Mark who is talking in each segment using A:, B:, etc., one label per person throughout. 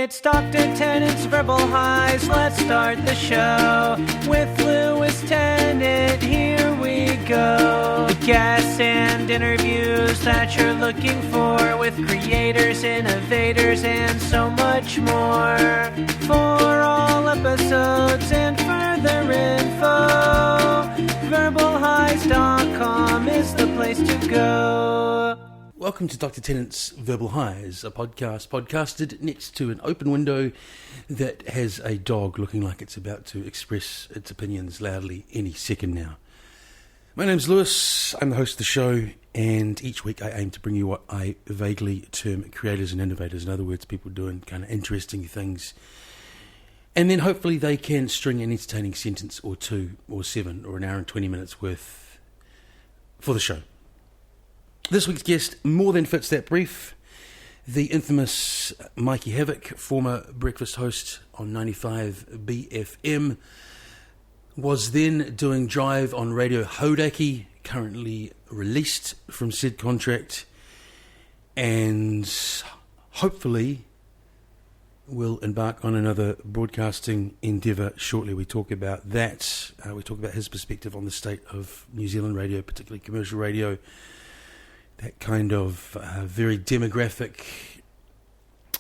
A: It's Dr. Tennant's Verbal Highs. Let's start the show with Lewis Tennant. Here we go. The guests and interviews that you're looking for with creators, innovators, and so much more. For all episodes and further info, verbalhighs.com is the place to go.
B: Welcome to Dr. Tennant's Verbal Highs, a podcast podcasted next to an open window that has a dog looking like it's about to express its opinions loudly any second now. My name's Lewis, I'm the host of the show, and each week I aim to bring you what I vaguely term creators and innovators, in other words, people doing kind of interesting things. And then hopefully they can string an entertaining sentence or two or seven or an hour and 20 minutes worth for the show. This week's guest more than fits that brief. The infamous Mikey Havoc, former breakfast host on 95 BFM, was then doing Drive on Radio Hodaki, currently released from said contract, and hopefully will embark on another broadcasting endeavour shortly. We talk about that. We talk about his perspective on the state of New Zealand radio, particularly commercial radio. That kind of very demographic,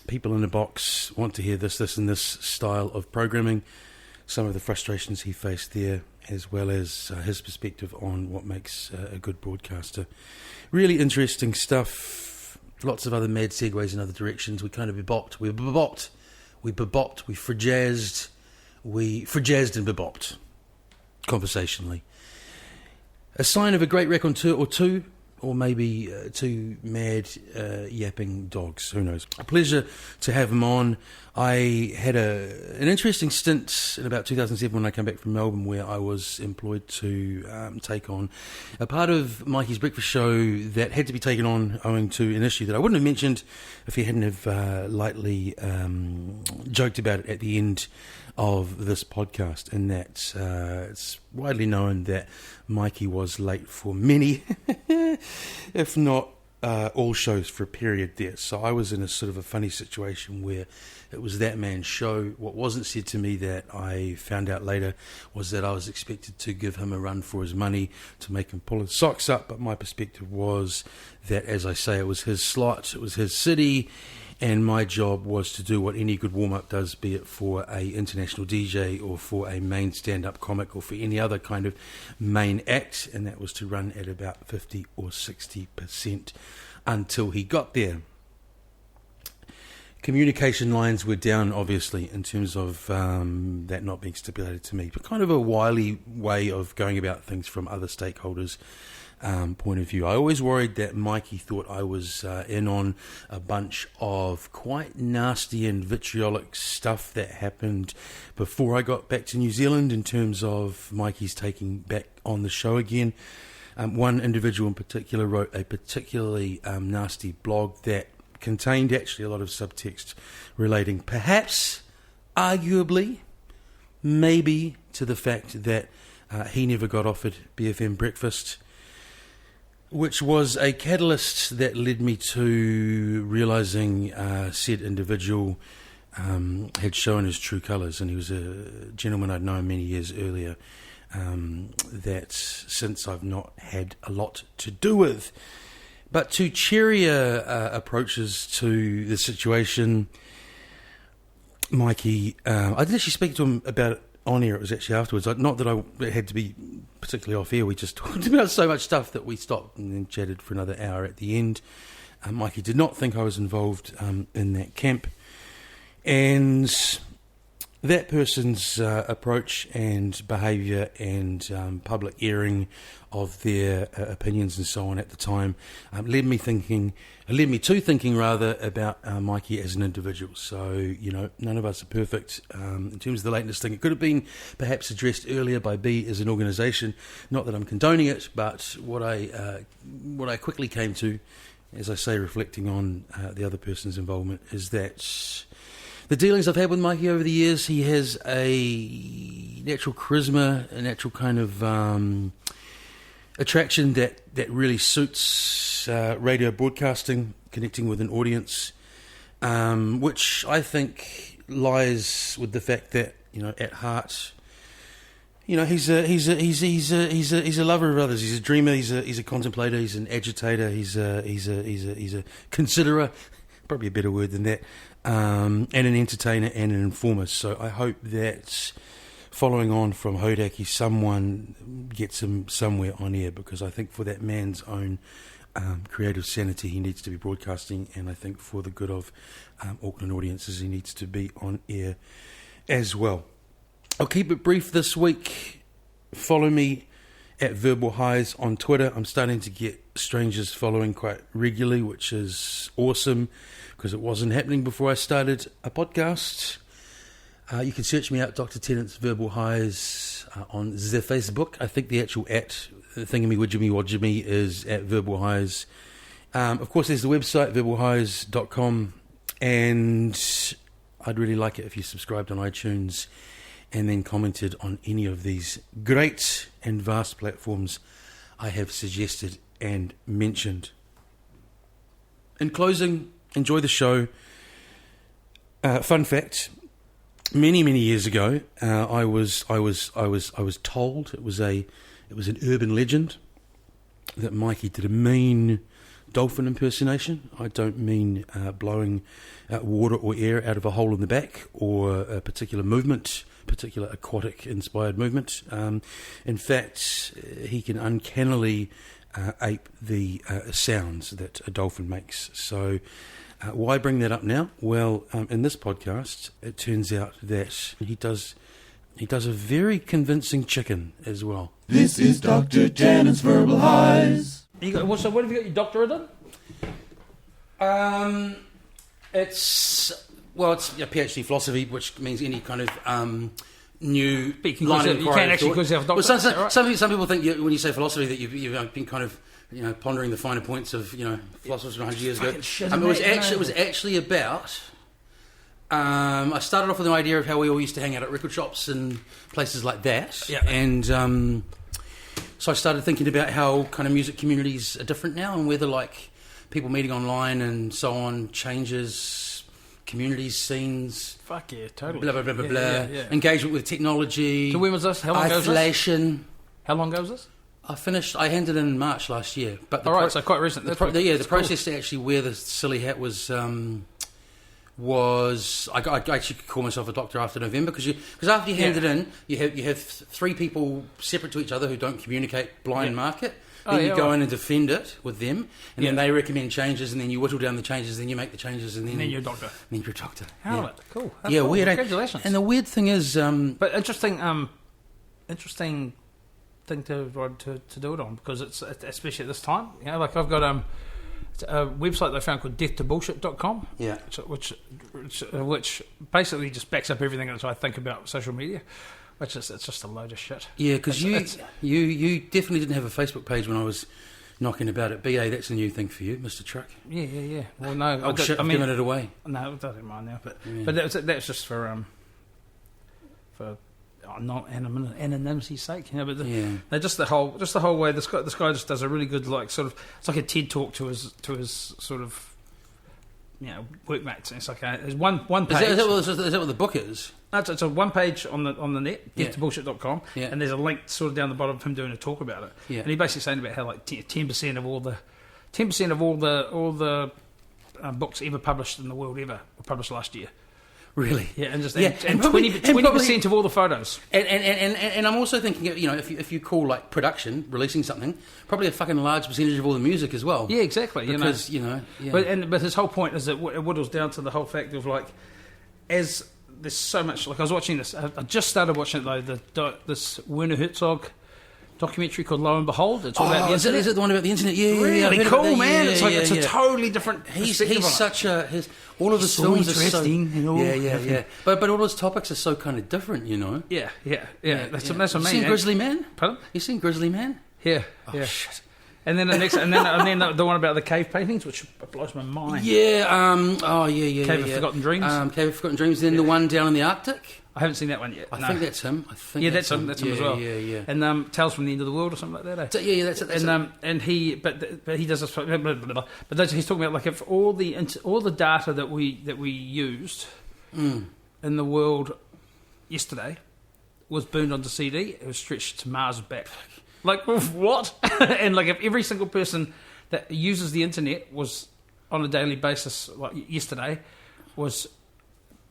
B: people in a box want to hear this, and this style of programming. Some of the frustrations he faced there, as well as his perspective on what makes a good broadcaster. Really interesting stuff. Lots of other mad segues in other directions. We kind of bebopped, we frajazzed and bebopped, conversationally. A sign of a great raconteur or two, or maybe two mad yapping dogs, who knows. A pleasure to have him on. I had an interesting stint in about 2007 when I came back from Melbourne, where I was employed to take on a part of Mikey's breakfast show that had to be taken on owing to an issue that I wouldn't have mentioned if he hadn't have lightly joked about it at the end of this podcast, and that it's widely known that Mikey was late for many, if not all shows for a period there. So I was in a sort of a funny situation where it was that man's show. What wasn't said to me that I found out later was that I was expected to give him a run for his money to make him pull his socks up, but my perspective was that, as I say, it was his slot, it was his city, and my job was to do what any good warm-up does, be it for a international DJ or for a main stand-up comic or for any other kind of main act, and that was to run at about 50 or 60% until he got there. Communication lines were down, obviously, in terms of that not being stipulated to me, but kind of a wily way of going about things from other stakeholders' point of view. I always worried that Mikey thought I was in on a bunch of quite nasty and vitriolic stuff that happened before I got back to New Zealand in terms of Mikey's taking back on the show again. One individual in particular wrote a particularly nasty blog that contained actually a lot of subtext relating perhaps, arguably, maybe to the fact that he never got offered BFM breakfast, which was a catalyst that led me to realising said individual had shown his true colours, and he was a gentleman I'd known many years earlier that since I've not had a lot to do with. But to cheerier approaches to the situation, Mikey, I did actually speak to him about it on air. It was actually afterwards. Not that it had to be particularly off air. We just talked about so much stuff that we stopped and then chatted for another hour at the end. Mikey did not think I was involved in that camp. And that person's approach and behaviour and public airing of their opinions and so on at the time led me to thinking about Mikey as an individual. So, you know, none of us are perfect. In terms of the lateness thing, it could have been perhaps addressed earlier by B as an organisation. Not that I'm condoning it, but what I quickly came to, as I say, reflecting on the other person's involvement, is that the dealings I've had with Mikey over the years, he has a natural charisma, a natural kind of attraction that really suits radio broadcasting, connecting with an audience. which I think lies with the fact that, at heart, he's a lover of others. He's a dreamer. He's a contemplator. He's an agitator. He's a considerer, probably a better word than that, and an entertainer and an informer. So I hope that, following on from Hodaki, someone gets him somewhere on air, because I think for that man's own creative sanity, he needs to be broadcasting, and I think for the good of Auckland audiences, he needs to be on air as well. I'll keep it brief this week. Follow me at Verbal Highs on Twitter. I'm starting to get strangers following quite regularly, which is awesome, because it wasn't happening before I started a podcast. You can search me out, Dr. Tennant's Verbal Highs, on the Facebook. I think the actual at thingamywidgemy is at Verbal Highs. Of course, there's the website, verbalhighs.com, and I'd really like it if you subscribed on iTunes and then commented on any of these great and vast platforms I have suggested and mentioned. In closing, enjoy the show. Fun fact: many years ago, I was told it was an urban legend that Mikey did a mean dolphin impersonation. I don't mean blowing water or air out of a hole in the back, or a particular aquatic inspired movement. In fact, he can uncannily ape the sounds that a dolphin makes. So why bring that up now? Well, in this podcast, it turns out that he does a very convincing chicken as well.
C: This is Dr. Tannen's Verbal Highs.
D: So what have you got your doctorate in?
B: It's a PhD philosophy, which means any kind of new line of inquiry.
D: You can't actually call yourself a doctor.
B: Well, some people think when you say philosophy that you've been kind of pondering the finer points of philosophers from 100 years ago. It was actually about. I started off with an idea of how we all used to hang out at record shops and places like that, and so I started thinking about how kind of music communities are different now, and whether people meeting online and so on changes communities, scenes.
D: Fuck yeah, totally.
B: Blah blah blah blah blah.
D: Yeah.
B: Engagement with technology.
D: So when was this? How long ago was this?
B: Isolation.
D: How long ago was this?
B: I handed in March last year. But
D: so quite recent.
B: The process to actually wear the silly hat was I actually could call myself a doctor after November, because after you hand it in, you have three people separate to each other who don't communicate blind market. Then you go in and defend it with them, and then they recommend changes, and then you whittle down the changes, then you make the changes, and then
D: you're a doctor.
B: Then you're a doctor.
D: How it? Cool. That's
B: cool.
D: Weird.
B: Eh?
D: Congratulations.
B: And the weird thing is,
D: but interesting thing to do it on, because it's especially at this time. I've got a website they found called deathtobullshit.com, which basically just backs up everything that I think about social media. It's just a load of shit.
B: Yeah, because you definitely didn't have a Facebook page when I was knocking about it. BA, that's a new thing for you, Mr. Truck.
D: Yeah. Well, no,
B: I've given it away.
D: No, it doesn't mind now. But that's just for not anonymity's sake, But they're just the whole way. This guy just does a really good it's like a TED talk to his sort of workmates. And it's like there's one page.
B: Is that what the book is?
D: No, it's a one page on the net, deathtobullshit.com, and there's a link sort of down the bottom of him doing a talk about it. Yeah. And he basically saying about how 10% of all the books ever published in the world were published last year.
B: Really?
D: Yeah, and 20% of all the photos.
B: And I'm also thinking, if you call production, releasing something, probably a fucking large percentage of all the music as well.
D: Yeah, exactly.
B: Because
D: But his whole point is that it whittles down to the whole fact of as there's so much. I was watching this. I just started watching it though. This Werner Herzog documentary called Lo and Behold. It's all about the internet.
B: Is it the one about the internet? Yeah,
D: really cool, man.
B: Yeah,
D: it's a totally different.
B: He's such a all of his films are so
D: interesting.
B: Yeah. But all his topics are so kind of different,
D: Yeah. That's what I mean.
B: You seen Grizzly Man?
D: Pardon?
B: You seen Grizzly Man?
D: Yeah.
B: Oh shit.
D: And then the next, and then the one about the cave paintings, which blows my mind.
B: Yeah.
D: Cave of Forgotten Dreams.
B: Cave of Forgotten Dreams. Then the one down in the Arctic.
D: I haven't seen that one yet.
B: I think that's him.
D: That's him. That's him as well.
B: Yeah.
D: And Tales from the End of the World or something like that.
B: Yeah, that's it.
D: And he does this. But he's talking about like if all the data that we used in the world yesterday was burned onto CD, it was stretched to Mars back. Like, what? And like if every single person that uses the internet was on a daily basis, like yesterday, was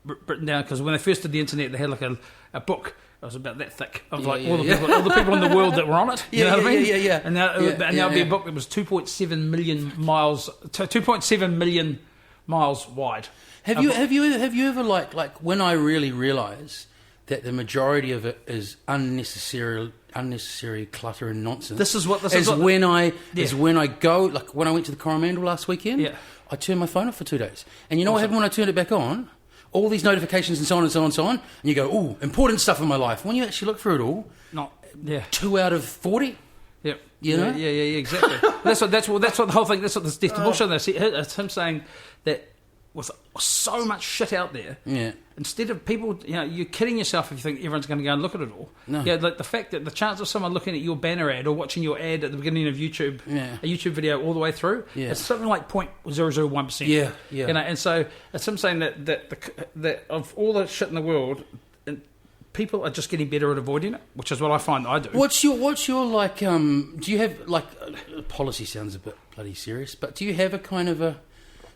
D: written down, because when they first did the internet, they had like a book that was about that thick of all the people in the world that were on it. You know what I mean?
B: Yeah.
D: And now it'll be a book that was 2.7 million miles wide.
B: Have you ever like when I really realise that the majority of it is unnecessary clutter and nonsense. When I go, like when I went to the Coromandel last weekend.
D: Yeah.
B: I turned my phone off for 2 days, and you know what happened when I turned it back on? All these notifications and so on and so on and so on, and you go, "Ooh, important stuff in my life." When you actually look through it all, 2 out of 40.
D: Yep.
B: You know?
D: Yeah, exactly. that's what the whole thing. That's what this bullshit. It's him saying that with so much shit out there.
B: Yeah.
D: Instead of people, you're kidding yourself if you think everyone's going to go and look at it all.
B: No.
D: Yeah, like the fact that the chance of someone looking at your banner ad or watching your ad at the beginning of YouTube, a YouTube video all the way through, it's something like 0.001%.
B: Yeah.
D: And so it's him saying that of all the shit in the world, people are just getting better at avoiding it, which is what I find I do.
B: What's your like? Do you have like policy? Sounds a bit bloody serious, but do you have a kind of a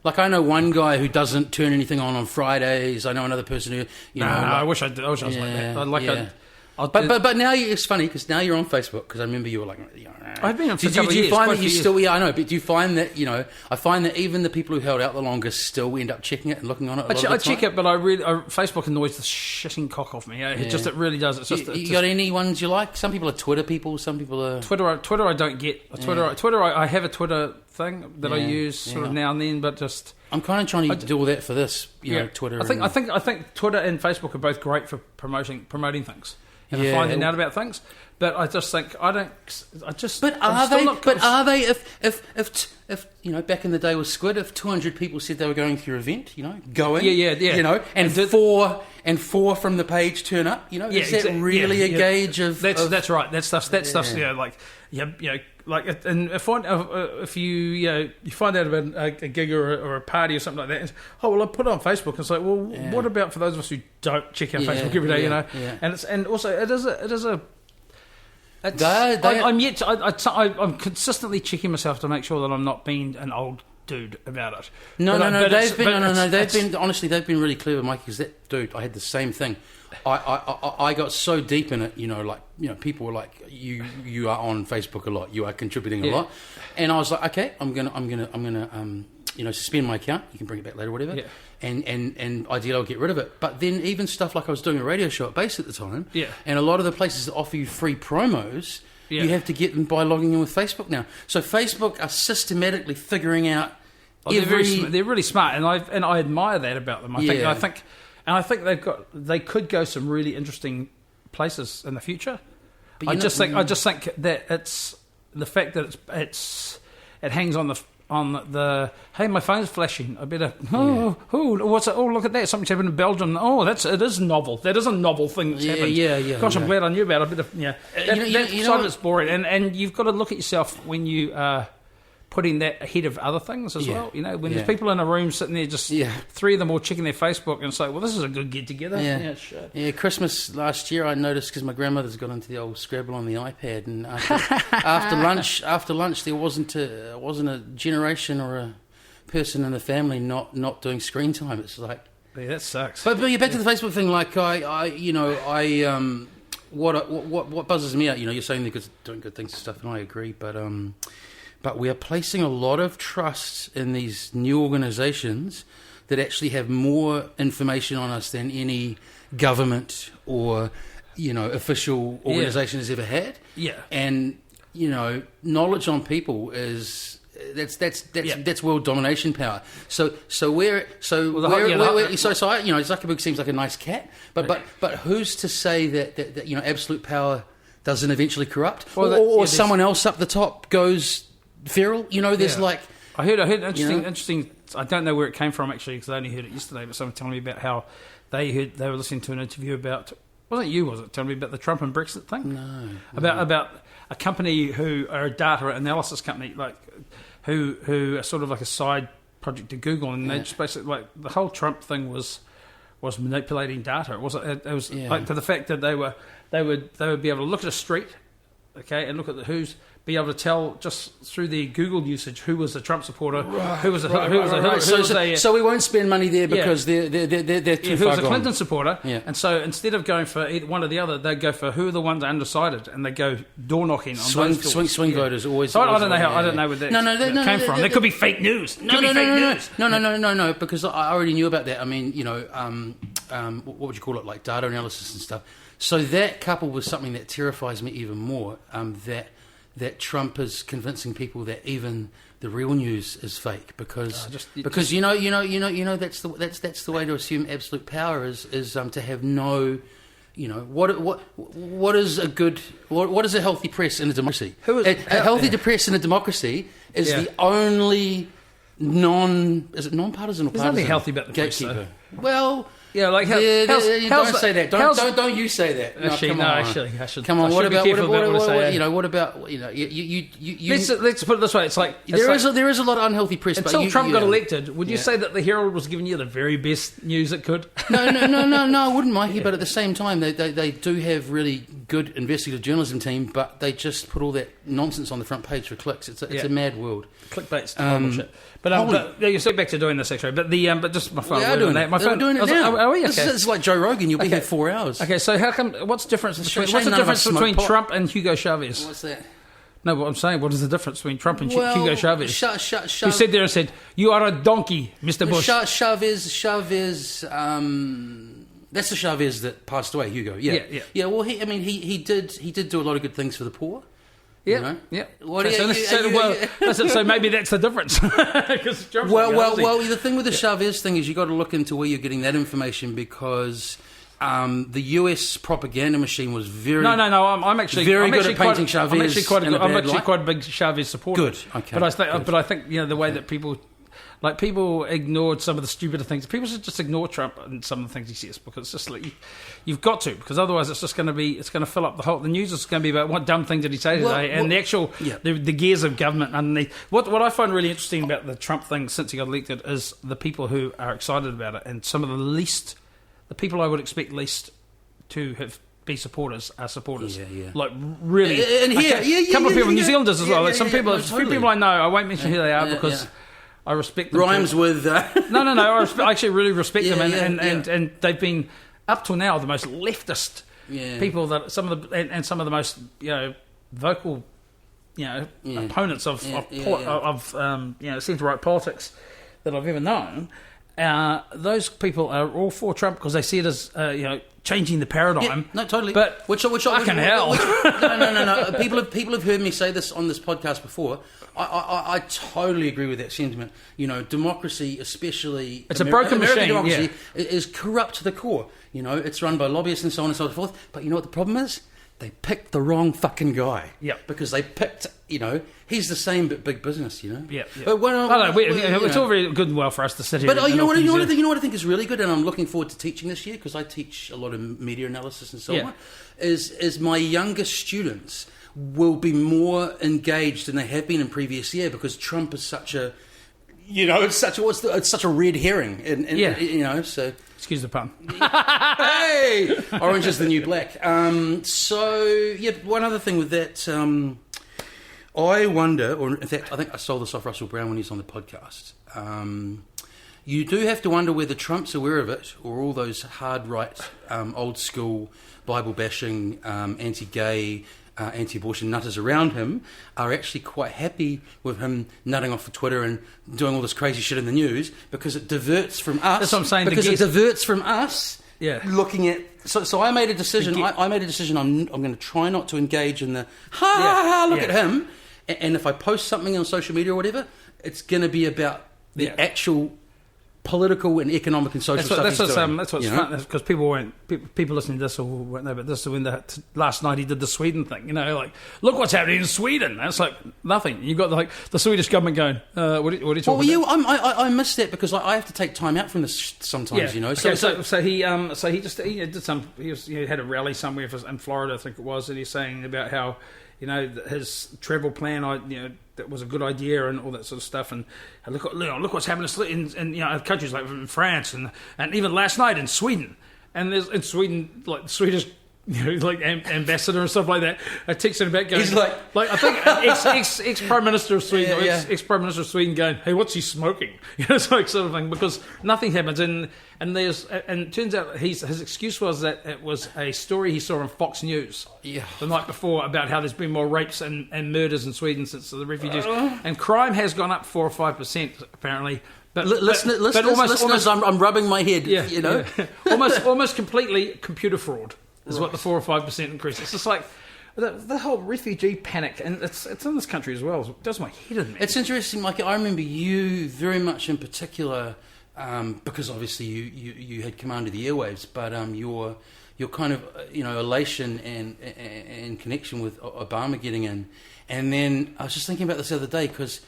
B: like? I know one guy who doesn't turn anything on Fridays. I know another person who
D: I wish I was like that.
B: But now it's funny because now you're on Facebook, because I remember you were like,
D: I've been on for a couple
B: do you
D: years,
B: find
D: quite
B: that
D: a
B: you
D: few
B: still? Yeah, I know. But do you find that I find that even the people who held out the longest still end up checking it and looking on it.
D: I check it, but Facebook annoys the shitting cock off me. It really does. It's just.
B: You got any ones you like? Some people are Twitter people. Some people are
D: Twitter. I don't get Twitter. I have a Twitter thing that I use sort of now and then, but just.
B: I'm kind of trying to do all that for this. Twitter.
D: I think Twitter and Facebook are both great for promoting things. And finding out about things, but I just think I don't. I just.
B: But are they? If back in the day with Squid, if 200 people said they were going to your event, going, and four from the page turn up, is that really a gauge of?
D: That's right. That stuff's and if you find out about a gig or a party or something like that, it's, I put it on Facebook. It's like, well, what about for those of us who don't check our Facebook every day, and also it is a. I'm consistently checking myself to make sure that I'm not being an old dude about it.
B: They've been really clever, Mikey. Because that dude, I had the same thing. I got so deep in it, people were like, you are on Facebook a lot, you are contributing a lot, and I was like, okay, I'm gonna suspend my account. You can bring it back later, whatever. Yeah. And ideally I'll get rid of it. But then even stuff like I was doing a radio show at Base at the time, and a lot of the places that offer you free promos, you have to get them by logging in with Facebook now. So Facebook are systematically figuring out
D: they're really smart, and I admire that about them. I think they could go some really interesting places in the future. I just think that it's the fact that it hangs on the hey, my phone's flashing. I better what's it? Oh, look at that! Something's happened in Belgium. Oh, it is novel. That is a novel thing that's happened. Yeah. Gosh, I'm glad I knew about it. That side of it's boring, and you've got to look at yourself when you are putting that ahead of other things as well. When there's people in a room sitting there, just three of them all checking their Facebook, and it's like, well, this is a good get together.
B: Yeah, Christmas last year I noticed, because my grandmother's got into the old Scrabble on the iPad, and after lunch there wasn't a generation or a person in the family not doing screen time. It's like,
D: that sucks.
B: But back to the Facebook thing. Like what buzzes me out. You're saying they're doing good things and stuff, and I agree, but we are placing a lot of trust in these new organisations that actually have more information on us than any government or official organisation has ever had. Yeah, and knowledge on people is that's world domination power. Zuckerberg seems like a nice cat, but who's to say that absolute power doesn't eventually corrupt, or someone else up the top goes feral. You know, there's
D: Yeah.
B: like...
D: I heard interesting,
B: You know?
D: interesting. I don't know where it came from actually, because I only heard it yesterday. But someone telling me about how they were listening to an interview about. Wasn't you? Was it telling me about the Trump and Brexit thing?
B: No.
D: About a company who are a data analysis company, like who are sort of like a side project to Google, and they just basically like the whole Trump thing was manipulating data. It was like to the fact that they would be able to look at a street, okay, and look at be able to tell just through the Google usage who was a Trump supporter, who was a Hillary.
B: So we won't spend money there because they're too
D: who
B: far
D: was a
B: gone.
D: Clinton supporter,
B: Yeah.
D: and so instead of going for either one or the other, they'd go for who are the ones undecided, and they go door knocking on those doors.
B: Swing voters always.
D: So I don't know
B: always-
D: I don't know where that
B: No,
D: came from. There could be fake news.
B: No, because I already knew about that. I mean, what would you call it, like data analysis and stuff. So that coupled with something that terrifies me even more, that Trump is convincing people that even the real news is fake because you know that's the way to assume absolute power is to have no. What is a good what is a healthy press in a democracy? A healthy press in a democracy is the only non-partisan or
D: There's
B: partisan
D: nothing healthy about the press,
B: gatekeeper.
D: though.
B: Well,
D: Yeah, like
B: don't say that. Don't you say that? No,
D: Actually,
B: come
D: no,
B: on.
D: actually, I should.
B: Come on.
D: I
B: What
D: should be
B: about
D: careful about what I say.
B: what about you?
D: Let's put it this way: it's like
B: There is a lot of unhealthy press.
D: until
B: but
D: Trump got elected. Would you say that the Herald was giving you the very best news it could?
B: No, I wouldn't, Mikey. But at the same time, they do have really good investigative journalism team, but they just put all that nonsense on the front page for clicks. It's a mad world.
D: Clickbait's horrible shit. But you're still back to doing this actually. But just my phone.
B: We are doing
D: that. My
B: We're
D: phone.
B: doing it now.
D: Are we? Okay.
B: It's like Joe Rogan. You'll be
D: Okay.
B: here 4 hours.
D: Okay, so how come? What's the difference between
B: none of us smoke pot.
D: Trump and Hugo Chavez?
B: What's that?
D: No, what I'm saying, what is the difference between Trump and
B: Well,
D: Hugo Chavez? Who said there and said, "You are a donkey, Mr. Bush."
B: Chavez. That's the Chavez that passed away. Hugo. Yeah. Well, he did do a lot of good things for the poor.
D: Yeah,
B: You know?
D: yeah.
B: What do
D: So maybe that's the difference.
B: Well, the thing with the Chavez thing is you got to look into where you're getting that information because the US propaganda machine was very
D: No. I'm actually
B: very
D: I'm
B: good
D: actually
B: at painting
D: quite,
B: Chavez.
D: I'm actually quite a,
B: in a
D: I'm
B: bad
D: actually
B: light.
D: quite a big Chavez supporter.
B: Good. Okay.
D: But I think the way that people ignored some of the stupider things. People should just ignore Trump and some of the things he says because it's just like you've got to, because otherwise it's just going to fill up the news is going to be about what dumb thing did he say today and the actual the gears of government underneath. What I find really interesting about the Trump thing since he got elected is the people who are excited about it and some of the people I would expect least to be supporters are supporters.
B: Yeah.
D: Like really,
B: And here,
D: a couple of people, New Zealanders as well. Like some people,
B: no,
D: a few
B: totally.
D: people I know. I won't mention who they are because I respect them.
B: Rhymes with
D: No. I actually really respect them, and they've been up till now the most leftist people that some of the most vocal opponents of centre right politics that I've ever known. Those people are all for Trump because they see it as changing the paradigm.
B: No, totally.
D: But
B: fucking
D: hell.
B: No. People have heard me say this on this podcast before. I totally agree with that sentiment. Democracy, especially
D: it's a broken
B: American
D: machine.
B: democracy, is corrupt to the core. It's run by lobbyists and so on and so forth. But you know what the problem is? They picked the wrong fucking guy.
D: Yeah.
B: Because they picked, he's the same but big business.
D: Yeah.
B: But
D: it's all very good and well for us to sit here.
B: But you know what I think is really good, and I'm looking forward to teaching this year because I teach a lot of media analysis and so on. Is my younger students will be more engaged than they have been in previous year because Trump is such a, it's such a red herring, so.
D: Excuse the pun.
B: Hey, orange is the new black. One other thing with that, I wonder, or in fact, I think I stole this off Russell Brown when he's on the podcast. You do have to wonder whether Trump's aware of it, or all those hard right, old school Bible bashing, anti-gay, anti-abortion nutters around him are actually quite happy with him nutting off for Twitter and doing all this crazy shit in the news because it diverts from us.
D: That's what I'm saying.
B: Because it diverts from us.
D: Yeah.
B: Looking at so I made a decision. I made a decision. I'm going to try not to engage in the look at him. And if I post something on social media or whatever, it's going to be about the actual political and economic and social stuff.
D: That's what's
B: you know?
D: fun, because people listening to this won't know, but this is when last night he did the Sweden thing. You know, like, look what's happening in Sweden. And it's like nothing. You've got like the Swedish government going, what are you talking about?
B: I miss that because I have to take time out from this sometimes. You know,
D: so he had a rally somewhere in Florida, I think it was, and he's saying about how, you know, his travel plan, that was a good idea and all that sort of stuff. And look what's happening in countries like France and even last night in Sweden. And there's in Sweden, like the Swedish, ambassador and stuff like that. I texted him back going,
B: he's like
D: I think ex Prime Minister of Sweden, ex Prime Minister of Sweden going, hey, what's he smoking? It's like sort of thing, because nothing happens. And it turns out his excuse was that it was a story he saw on Fox News the night before about how there's been more rapes and murders in Sweden since the refugees, and crime has gone up 4 or 5% apparently. But
B: listeners, I'm rubbing my head.
D: Almost completely computer fraud is what the 4 or 5% increase. It's just like the whole refugee panic, and it's in this country as well. It does my head in.
B: It's interesting, Mikey. I remember you very much in particular, because obviously you had command of the airwaves, but your kind of elation and connection with Obama getting in, and then I was just thinking about this the other day because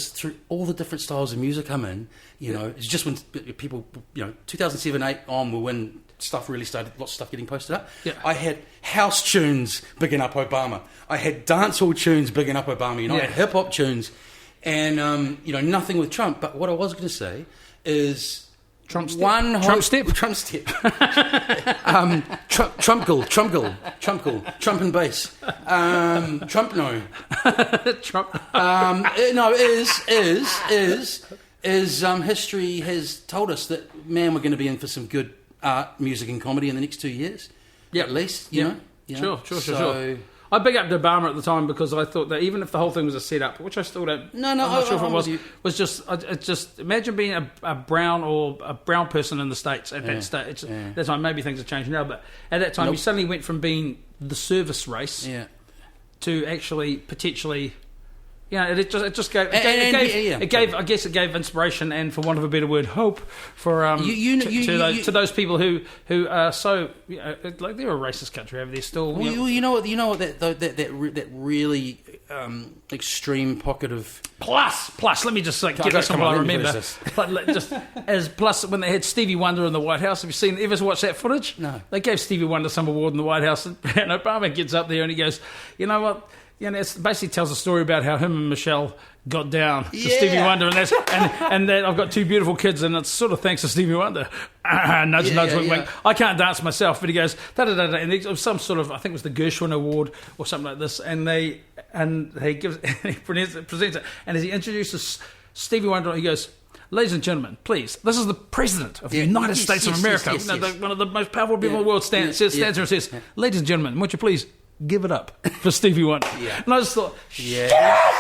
B: through all the different styles of music I'm in, it's just when people, 2007-8 on were when stuff really started, lots of stuff getting posted up. Yeah. I had house tunes bigging up Obama. I had dancehall tunes bigging up Obama. I had hip-hop tunes and, nothing with Trump. But what I was going to say is...
D: Trump step.
B: Trump and bass. Trump no.
D: Trump.
B: History has told us that, man, we're going to be in for some good art, music and comedy in the next 2 years. Yeah. At least, you know.
D: Sure. I big up Obama at the time because I thought that even if the whole thing was a setup, which I still don't...
B: No,
D: I'm not sure if it
B: was
D: just imagine being a brown person in the States at that stage. That time, maybe things have changed now, but at that time you suddenly went from being the service race to actually potentially... It gave inspiration and, for want of a better word, hope for to those people who are so like they're a racist country over there still.
B: That really extreme pocket of
D: plus. Let me just get this on what I remember. Plus when they had Stevie Wonder in the White House. Have you ever watched that footage?
B: No.
D: They gave Stevie Wonder some award in the White House, and Obama gets up there and he goes, you know what? It basically tells a story about how him and Michelle got down to Stevie Wonder, and that I've got two beautiful kids, and it's sort of thanks to Stevie Wonder. Nudge, wink, wink. I can't dance myself, but he goes da-da-da-da, and it was some sort of, I think it was the Gershwin Award or something like this, and he presents it, and as he introduces Stevie Wonder, he goes, ladies and gentlemen, please, this is the President of the United States of America, one of the most powerful people in the world, stands there and says, ladies and gentlemen, won't you please give it up for Stevie Wonder. And I just thought,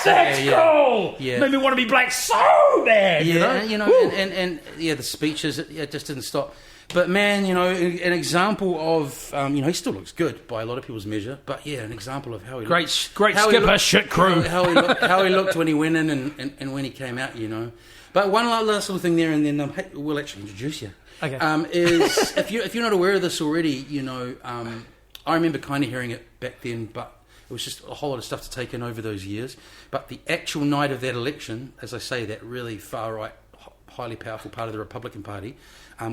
D: that's cool. Made me want to be black so bad.
B: And the speeches, it just didn't stop. But man, an example of, he still looks good by a lot of people's measure. But an example of how he
D: great skipper, shit crew.
B: How he looked when he went in and when he came out. But one last little thing there, and then we'll actually introduce you.
D: Okay.
B: Is if you're not aware of this already, I remember kind of hearing it back then, but it was just a whole lot of stuff to take in over those years. But the actual night of that election, as I say, that really far-right, highly powerful part of the Republican Party,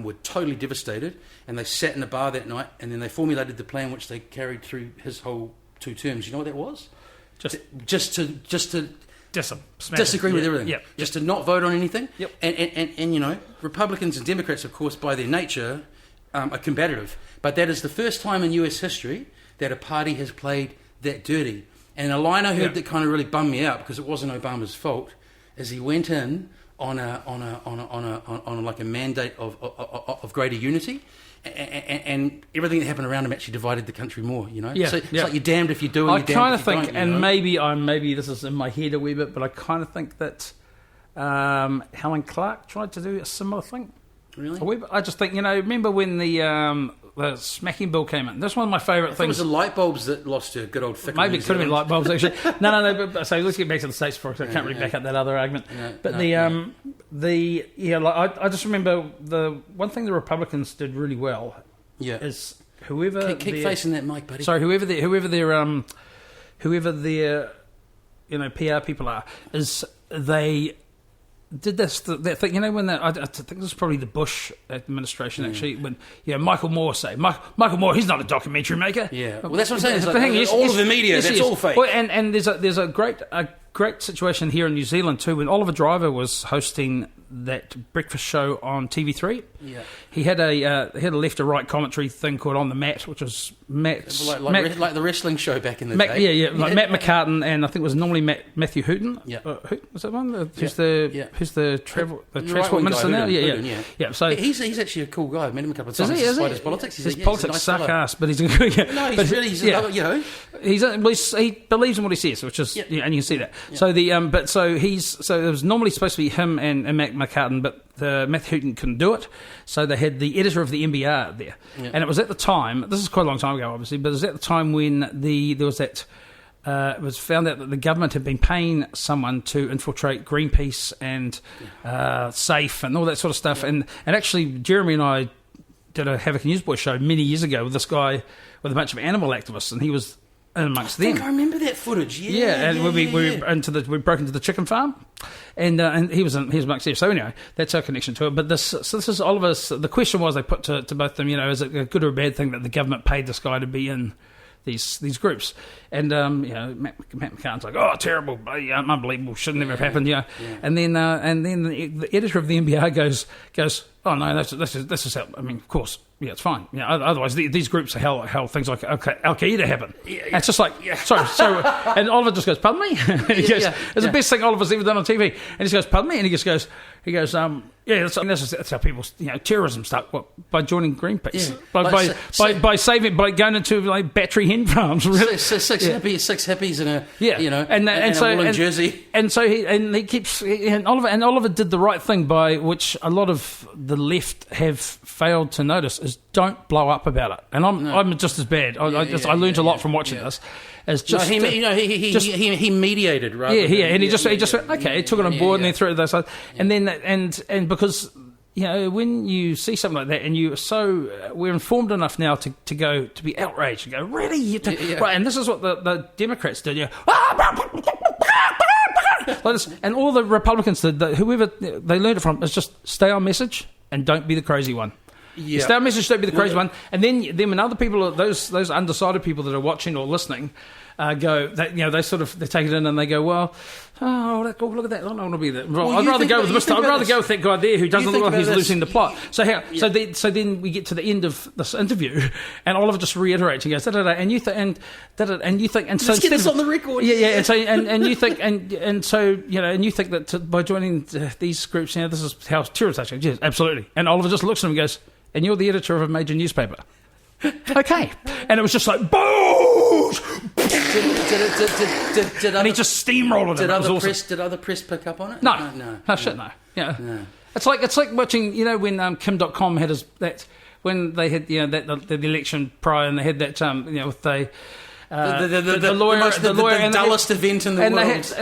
B: were totally devastated, and they sat in a bar that night, and then they formulated the plan which they carried through his whole 2 terms. You know what that was? Just to disagree with everything.
D: Yep.
B: Just to not vote on anything.
D: Yep.
B: And Republicans and Democrats, of course, by their nature, are combative. But that is the first time in US history that a party has played that dirty. And a line I heard that kind of really bummed me out because it wasn't Obama's fault, is he went in on a mandate of greater unity, and everything that happened around him actually divided the country more. So it's like you're damned if you do, and you're damned if you don't.
D: And maybe this is in my head a wee bit, but I kind of think that Helen Clark tried to do a similar thing.
B: Really?
D: I just think, remember when the the smacking bill came in. That's one of my favourite
B: It
D: things.
B: was the light bulbs that lost her good old thick.
D: Maybe it could have been light bulbs, actually. No. But, so let's get back to the States for a second. I can't really back up that other argument. I just remember the one thing the Republicans did really well is whoever
B: keep facing that mic, buddy.
D: Sorry, whoever their PR people are, is they did that thing, when I think this is probably the Bush administration, actually, when Michael Moore, Michael Moore, he's not a documentary maker.
B: Yeah, well, that's what I'm saying.
D: It's
B: all of the media, that's all fake.
D: Well, and there's a great situation here in New Zealand too, when Oliver Driver was hosting that breakfast show on TV3.
B: Yeah,
D: he had a left to right commentary thing called On the Mat, which was
B: like the wrestling show back in the day.
D: Like Matt McCartan, and I think it was normally Matthew Hooton.
B: Yeah,
D: was that one? Who's the transport minister now?
B: Hooton.
D: Yeah. So
B: he's actually a cool guy. I've met him a couple of times.
D: Despite
B: his politics,
D: his politics suck ass, but he's a good.
B: No, he's really another.
D: He believes in what he says, which is and you can see that. Yeah. So it was normally supposed to be him and Matt McCartan, but Matthew Hooton couldn't do it, so they had the editor of the NBR there, and it was at the time. This is quite a long time ago, obviously, but it was at the time when there was that. It was found out that the government had been paying someone to infiltrate Greenpeace and SAFE and all that sort of stuff, and actually Jeremy and I did a Havoc Newsboy show many years ago with this guy with a bunch of animal activists, and he was amongst them.
B: I remember that footage.
D: We broke into the chicken farm, and he was amongst them. So anyway, that's our connection to it. But this is Oliver's. The question was they put to both of them, is it a good or a bad thing that the government paid this guy to be in these groups? And Matt McCartan's like, oh, terrible, unbelievable, should never have happened, And then the editor of the NBR goes, oh no, this is how. I mean, of course, it's fine. Otherwise these groups are how things like Al Qaeda happen. And it's just like, sorry. So, and Oliver just goes, pardon me. And he goes, it's the best thing Oliver's ever done on TV. And he just goes, pardon me. And he just goes, that's how people, terrorism start by joining Greenpeace, by going into like battery hen farms.
B: Six hippies and a woolen jersey.
D: And so he keeps, and Oliver did the right thing, by which a lot of the left have failed to notice, is don't blow up about it. And I'm just as bad. I learned a lot from watching this. As just
B: he mediated, right?
D: And he just went, okay, he took it on board and then threw it those sides. And then and because when you see something like that, and we're informed enough now to be outraged and go, really? Right? And this is what the Democrats did. Like this, and all the Republicans did. Whoever they learned it from is just stay on message and don't be the crazy one. Yeah. Stay on message, don't be the crazy one. And then when other people, those undecided people that are watching or listening, go, they take it in and they go, well, look at that. I don't want to be that. I'd rather go with that guy there who doesn't look like he's losing the plot. So then we get to the end of this interview, and Oliver just reiterates and goes, and you think, and so
B: let's get this on the record.
D: And so you think, and you think that by joining these groups, this is how terrorists actually. Yes, absolutely. And Oliver just looks at him and goes, and you're the editor of a major newspaper. Okay. And it was just like, boosh! And he just steamrolled it.
B: Did other press pick up on it?
D: No. No. It's like watching, when Kim.com had when they had, the election prior, and they had that, with the lawyer,
B: the dullest event in the world.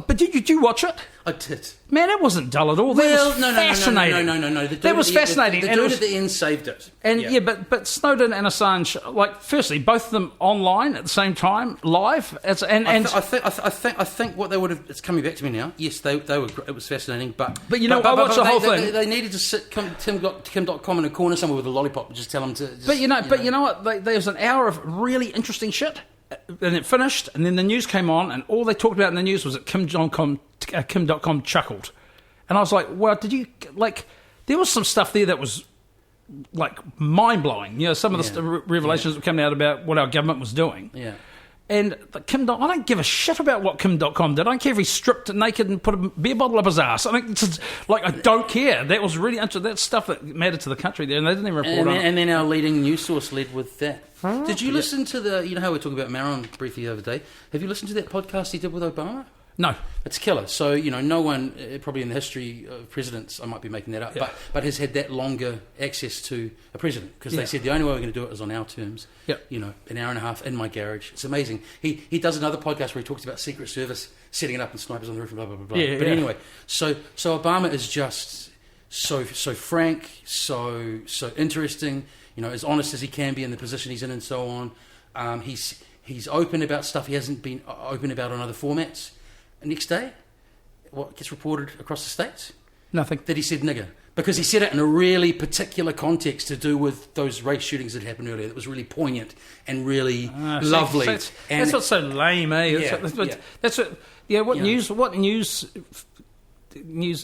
D: But did you watch it?
B: I did.
D: Man, it wasn't dull at all. That was fascinating.
B: No.
D: That was fascinating.
B: The dude at the end saved it.
D: And but Snowden and Assange, firstly, both of them online at the same time, live. I think what they would have. It's coming back to me now. Yes, they were. It was fascinating, but I watched the whole thing. They needed to sit Kim.com in a corner somewhere with a lollipop and just tell them to. But you know what? There was an hour of really interesting shit. And it finished, and then the news came on, and all they talked about in the news was that Kim.com chuckled. And I was like, well, did you, there was some stuff there that was, mind-blowing. Some of the revelations that came out about what our government was doing. Yeah. And I don't give a shit about what Kim.com did. I don't care if he stripped naked and put a beer bottle up his ass. I don't care. That was really interesting. That's stuff that mattered to the country there, and they didn't even report on it.
B: And then our leading news source led with that. Did you listen to how we were talking about Maron briefly the other day? Have you listened to that podcast he did with Obama?
D: No.
B: It's killer. So, no one, probably in the history of presidents, I might be making that up,
D: Yeah.
B: but has had that longer access to a president, because they said the only way we're going to do it is on our terms.
D: Yep.
B: An hour and a half in my garage. It's amazing. He does another podcast where he talks about Secret Service setting it up and snipers on the roof and blah, blah, blah, blah.
D: Yeah,
B: but
D: yeah.
B: anyway, so Obama is just so frank, so interesting, as honest as he can be in the position he's in and so on. He's open about stuff he hasn't been open about on other formats. Next day, what gets reported across the states?
D: Nothing.
B: That he said nigger. Because he said it in a really particular context to do with those race shootings that happened earlier. That was really pointent and really lovely.
D: That's what's so lame, eh?
B: Yeah,
D: That's what. Yeah, what
B: Yeah.
D: news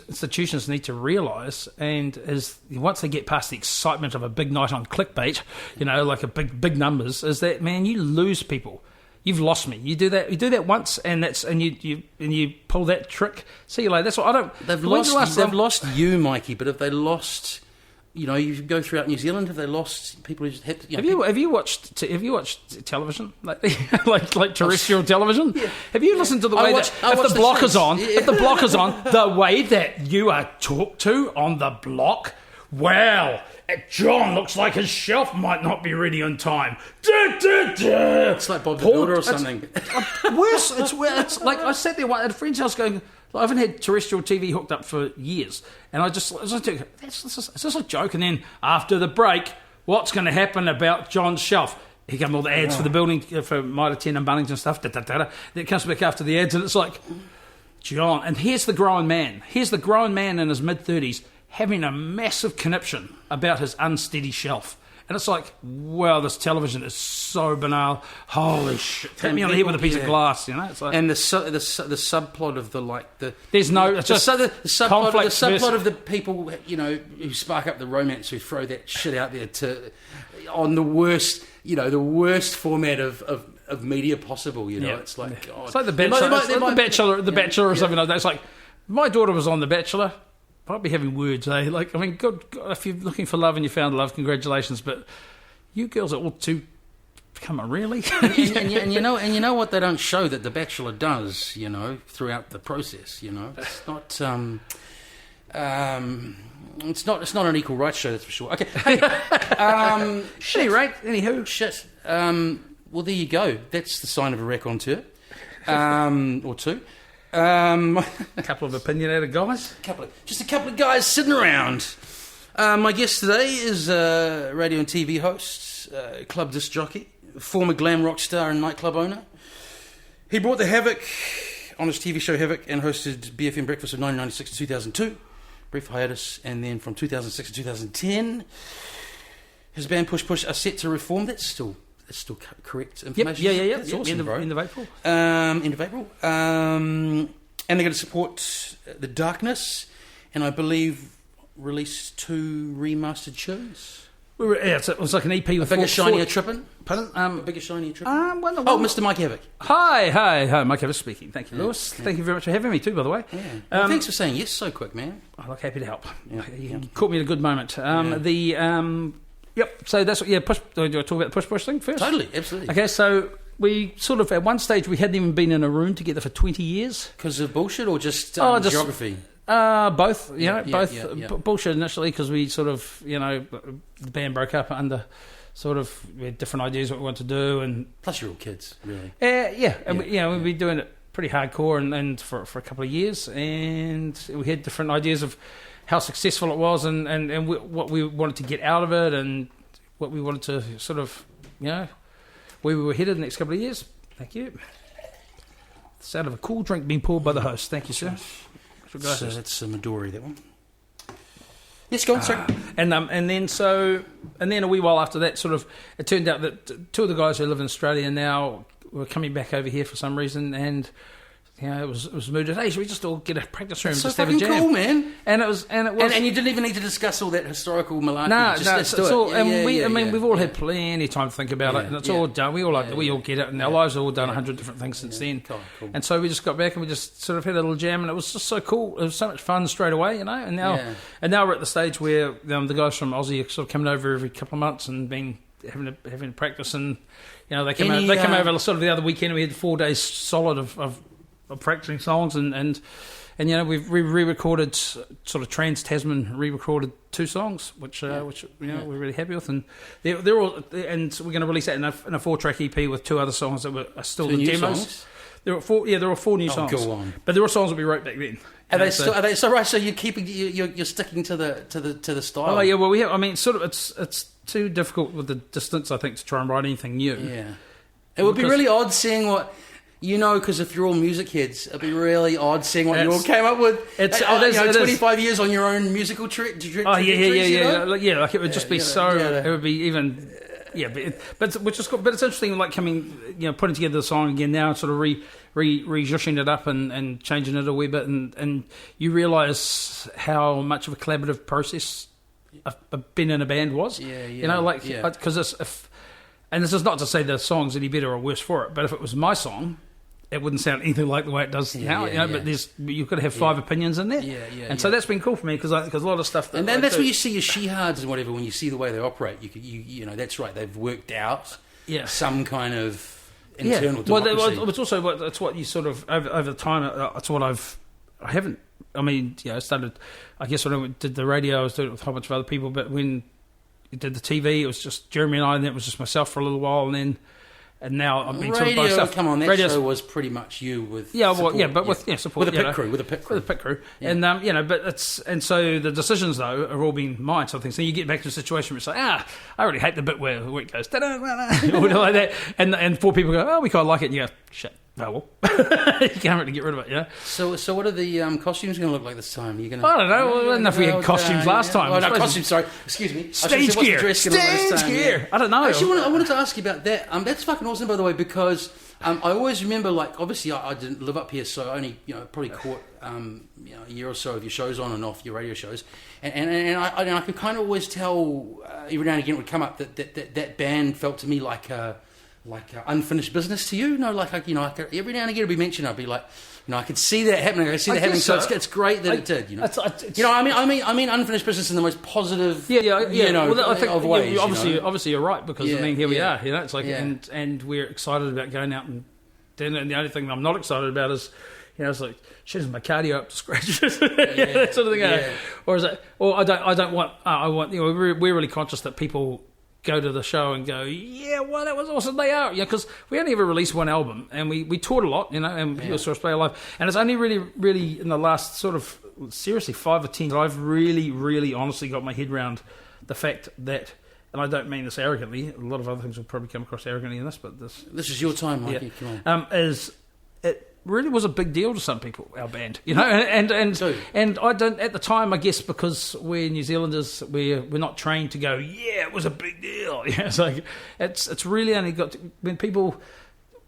D: institutions need to realise, and is once they get past the excitement of a big night on clickbait, like a big numbers, is that, man, you lose people. You've lost me. You do that once, and you pull that trick. See you later. That's what I don't.
B: They've lost you, Mikey. But if they lost, you go throughout New Zealand. Have they lost people who just have to?
D: Have you watched television like terrestrial television? Yeah. Have you listened to the way if the block is on, the way that you are talked to on the block? Well, John looks like his shelf might not be ready on time.
B: It's like Bob the Builder or something.
D: Worse. It's like I sat there at a friend's house going, I haven't had terrestrial TV hooked up for years, and I was like, is this a joke? And then after the break, what's going to happen about John's shelf? Here come all the ads for the building, for Mitre 10 and Bunnings and stuff. Then it comes back after the ads, and it's like, John. And here's the grown man. Here's the grown man in his mid-30s having a massive conniption about his unsteady shelf. And it's like, wow, this television is so banal. Holy shit. Hit me on the head with a piece of glass, It's like,
B: and the subplot of the
D: there's no... It's just
B: the subplot of the people, who spark up the romance, who throw that shit out there on the worst, the worst format of media possible, It's like... God.
D: It's like The Bachelor. The Bachelor or something like that. It's like, my daughter was on The Bachelor. I'd be having words, eh? Like, I mean, God, if you're looking for love and you found love, congratulations. But you girls are all too... Come on, really?
B: and you know what they don't show that The Bachelor does, throughout the process. It's not. It's not an equal rights show, that's for sure. Okay. Hey,
D: shitty, right? Anywho,
B: shit. Well, there you go. That's the sign of a raconteur, or two.
D: A couple of opinionated guys.
B: Just a couple of guys sitting around. My guest today is radio and TV host, club disc jockey, former glam rock star and nightclub owner. He brought the Havoc on his TV show Havoc and hosted BFM Breakfast of 1996 to 2002. Brief hiatus, and then from 2006 to 2010, his band Push Push are set to reform. That's still correct information.
D: Yep. Yeah.
B: That's awesome, bro.
D: End of April.
B: End of April. And they're going to support The Darkness, and I believe release 2 remastered tunes.
D: It was like an EP with
B: Bigger, Shinier Trippin'.
D: Pardon?
B: Bigger, Shinier Trippin'. Mr. Mikey Havoc.
D: Hi, Mikey Havoc speaking. Thank you, Lewis. Yeah. Thank you very much for having me too, by the way.
B: Yeah. Well, thanks for saying yes so quick, man.
D: I look happy to help. Yeah. You caught me at a good moment. Yep. So that's what. Yeah. Push. Do I talk about the push thing first?
B: Totally. Absolutely.
D: Okay. So we sort of at one stage we hadn't even been in a room together for 20 years
B: because of bullshit or just geography.
D: Both.
B: Both.
D: Bullshit initially because we sort of the band broke up under sort of we had different ideas what we wanted to do, and
B: plus you're all kids, really.
D: We'd been doing it pretty hardcore and for a couple of years, and we had different ideas of how successful it was and what we wanted to get out of it and what we wanted to sort of, where we were headed the next couple of years. Thank you. The sound of a cool drink being poured by the host. Thank you, sir.
B: So that's a Midori, that one. Yes, go on, sorry.
D: And then a wee while after that, sort of, it turned out that 2 of the guys who live in Australia now were coming back over here for some reason, and it was mooted. Hey, should we just all get a practice room?
B: That's
D: just
B: so
D: have a jam?
B: cool, man.
D: And it was, and
B: you didn't even need to discuss all that historical malarkey.
D: Let's do it. We've all had plenty of time to think about it, and it's all done. We all get it, and our lives have all done 100 different things since then.
B: Cool.
D: And so we just got back and we just sort of had a little jam, and it was just so cool. It was so much fun straight away, And now we're at the stage where the guys from Aussie are sort of coming over every couple of months and been having a practice, and they come over sort of the other weekend. We had 4 days solid of practicing songs, and we've re-recorded sort of Trans-Tasman re-recorded 2 songs, which we're really happy with, and they're all, and we're going to release that in a 4-track EP with 2 other songs that are still the demos.
B: Songs?
D: There are 4 new songs.
B: Go on.
D: But there were songs that we wrote back then.
B: Are they so right? So you're keeping you're sticking to the style.
D: Oh yeah, well we have. I mean, sort of it's too difficult with the distance, I think, to try and write anything new.
B: Yeah, it would be really odd seeing what. Because if you're all music heads, it'd be really odd seeing what you all came up with. It's 25 years on your own musical trajectory.
D: Oh yeah. Like it would just be It would be even. Yeah, but it's interesting, like putting together the song again now and sort of re-zhushing it up and changing it a wee bit, and you realise how much of a collaborative process being in a band was. Because and this is not to say the song's any better or worse for it, but if it was my song, it wouldn't sound anything like the way it does now. But you've got to have 5 opinions in there. So that's been cool for me because a lot of stuff.
B: And then that's where you see your she-hards and whatever. When you see the way they operate, you know that's right. They've worked out some kind of internal democracy.
D: Well, it's also what you sort of over time. It's what I haven't. I mean, I started. I guess when I did the radio, I was doing it with a whole bunch of other people. But when you did the TV, it was just Jeremy and I, and then it was just myself for a little while, and now I've been sort of by myself.
B: Come on, that show was pretty much you with support.
D: With support.
B: With a pit crew.
D: And but so the decisions though are all been mine. So things. So you get back to a situation where it's like, I really hate the bit where it goes or like that, and 4 people go, oh, we kind of like it, and you go, shit. Oh well, you can't really get rid of it, yeah.
B: So what are the costumes going to look like this time? Are you going to?
D: I don't know. Enough we had costumes last time.
B: Oh, no, costumes. Sorry, excuse me.
D: Stage gear. I don't know.
B: Actually, I wanted to ask you about that. That's fucking awesome, by the way, because I always remember, like, obviously I didn't live up here, so I only probably caught a year or so of your shows on and off your radio shows, and I could kind of always tell every now and again it would come up that band felt to me like unfinished business to you, every now and again it'd be mentioned. I'd be like, I could see that happening. I could see that happening. So it's great that it did. I mean, unfinished business in the most positive. Well, I think,
D: of ways. Obviously, you're right because here we are. It's like, and we're excited about going out and the only thing I'm not excited about is, it's like shit's my cardio up to scratch. That sort of thing. Or is it? Or I don't want. I want. We're really conscious that people go to the show and go, well, that was awesome. They are, because we only ever released 1 album, and we toured a lot, and people saw us play live. And it's only really in the last sort of seriously 5 or 10 that I've really, really honestly got my head around the fact that, and I don't mean this arrogantly. A lot of other things will probably come across arrogantly in this, but
B: this is your time, Mikey. Come on.
D: Is it really was a big deal to some people, our band, and I don't at the time, I guess, because we're New Zealanders, we're not trained to go, it was a big deal. It's like it's really only got to,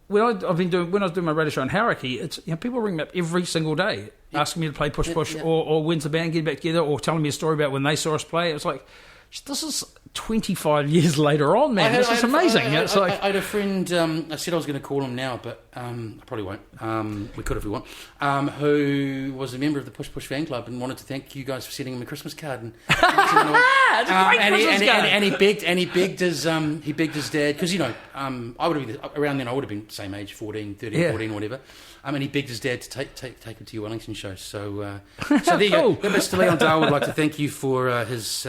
D: when I was doing my radio show in Havoc, it's people ring me up every single day asking me to play Push or when's the band getting back together, or telling me a story about when they saw us play. It was like, this is 25 years later on, man. This is amazing.
B: I had a friend, I said I was going to call him now, but I probably won't. We could if we want. Who was a member of the Push Push fan club and wanted to thank you guys for sending him a Christmas card. And he begged his dad, because I would have been around then. I would have been same age, 14, 14, whatever. And he begged his dad to take him to your Wellington show. So there you go. Mr. Leon Dahl would like to thank you for his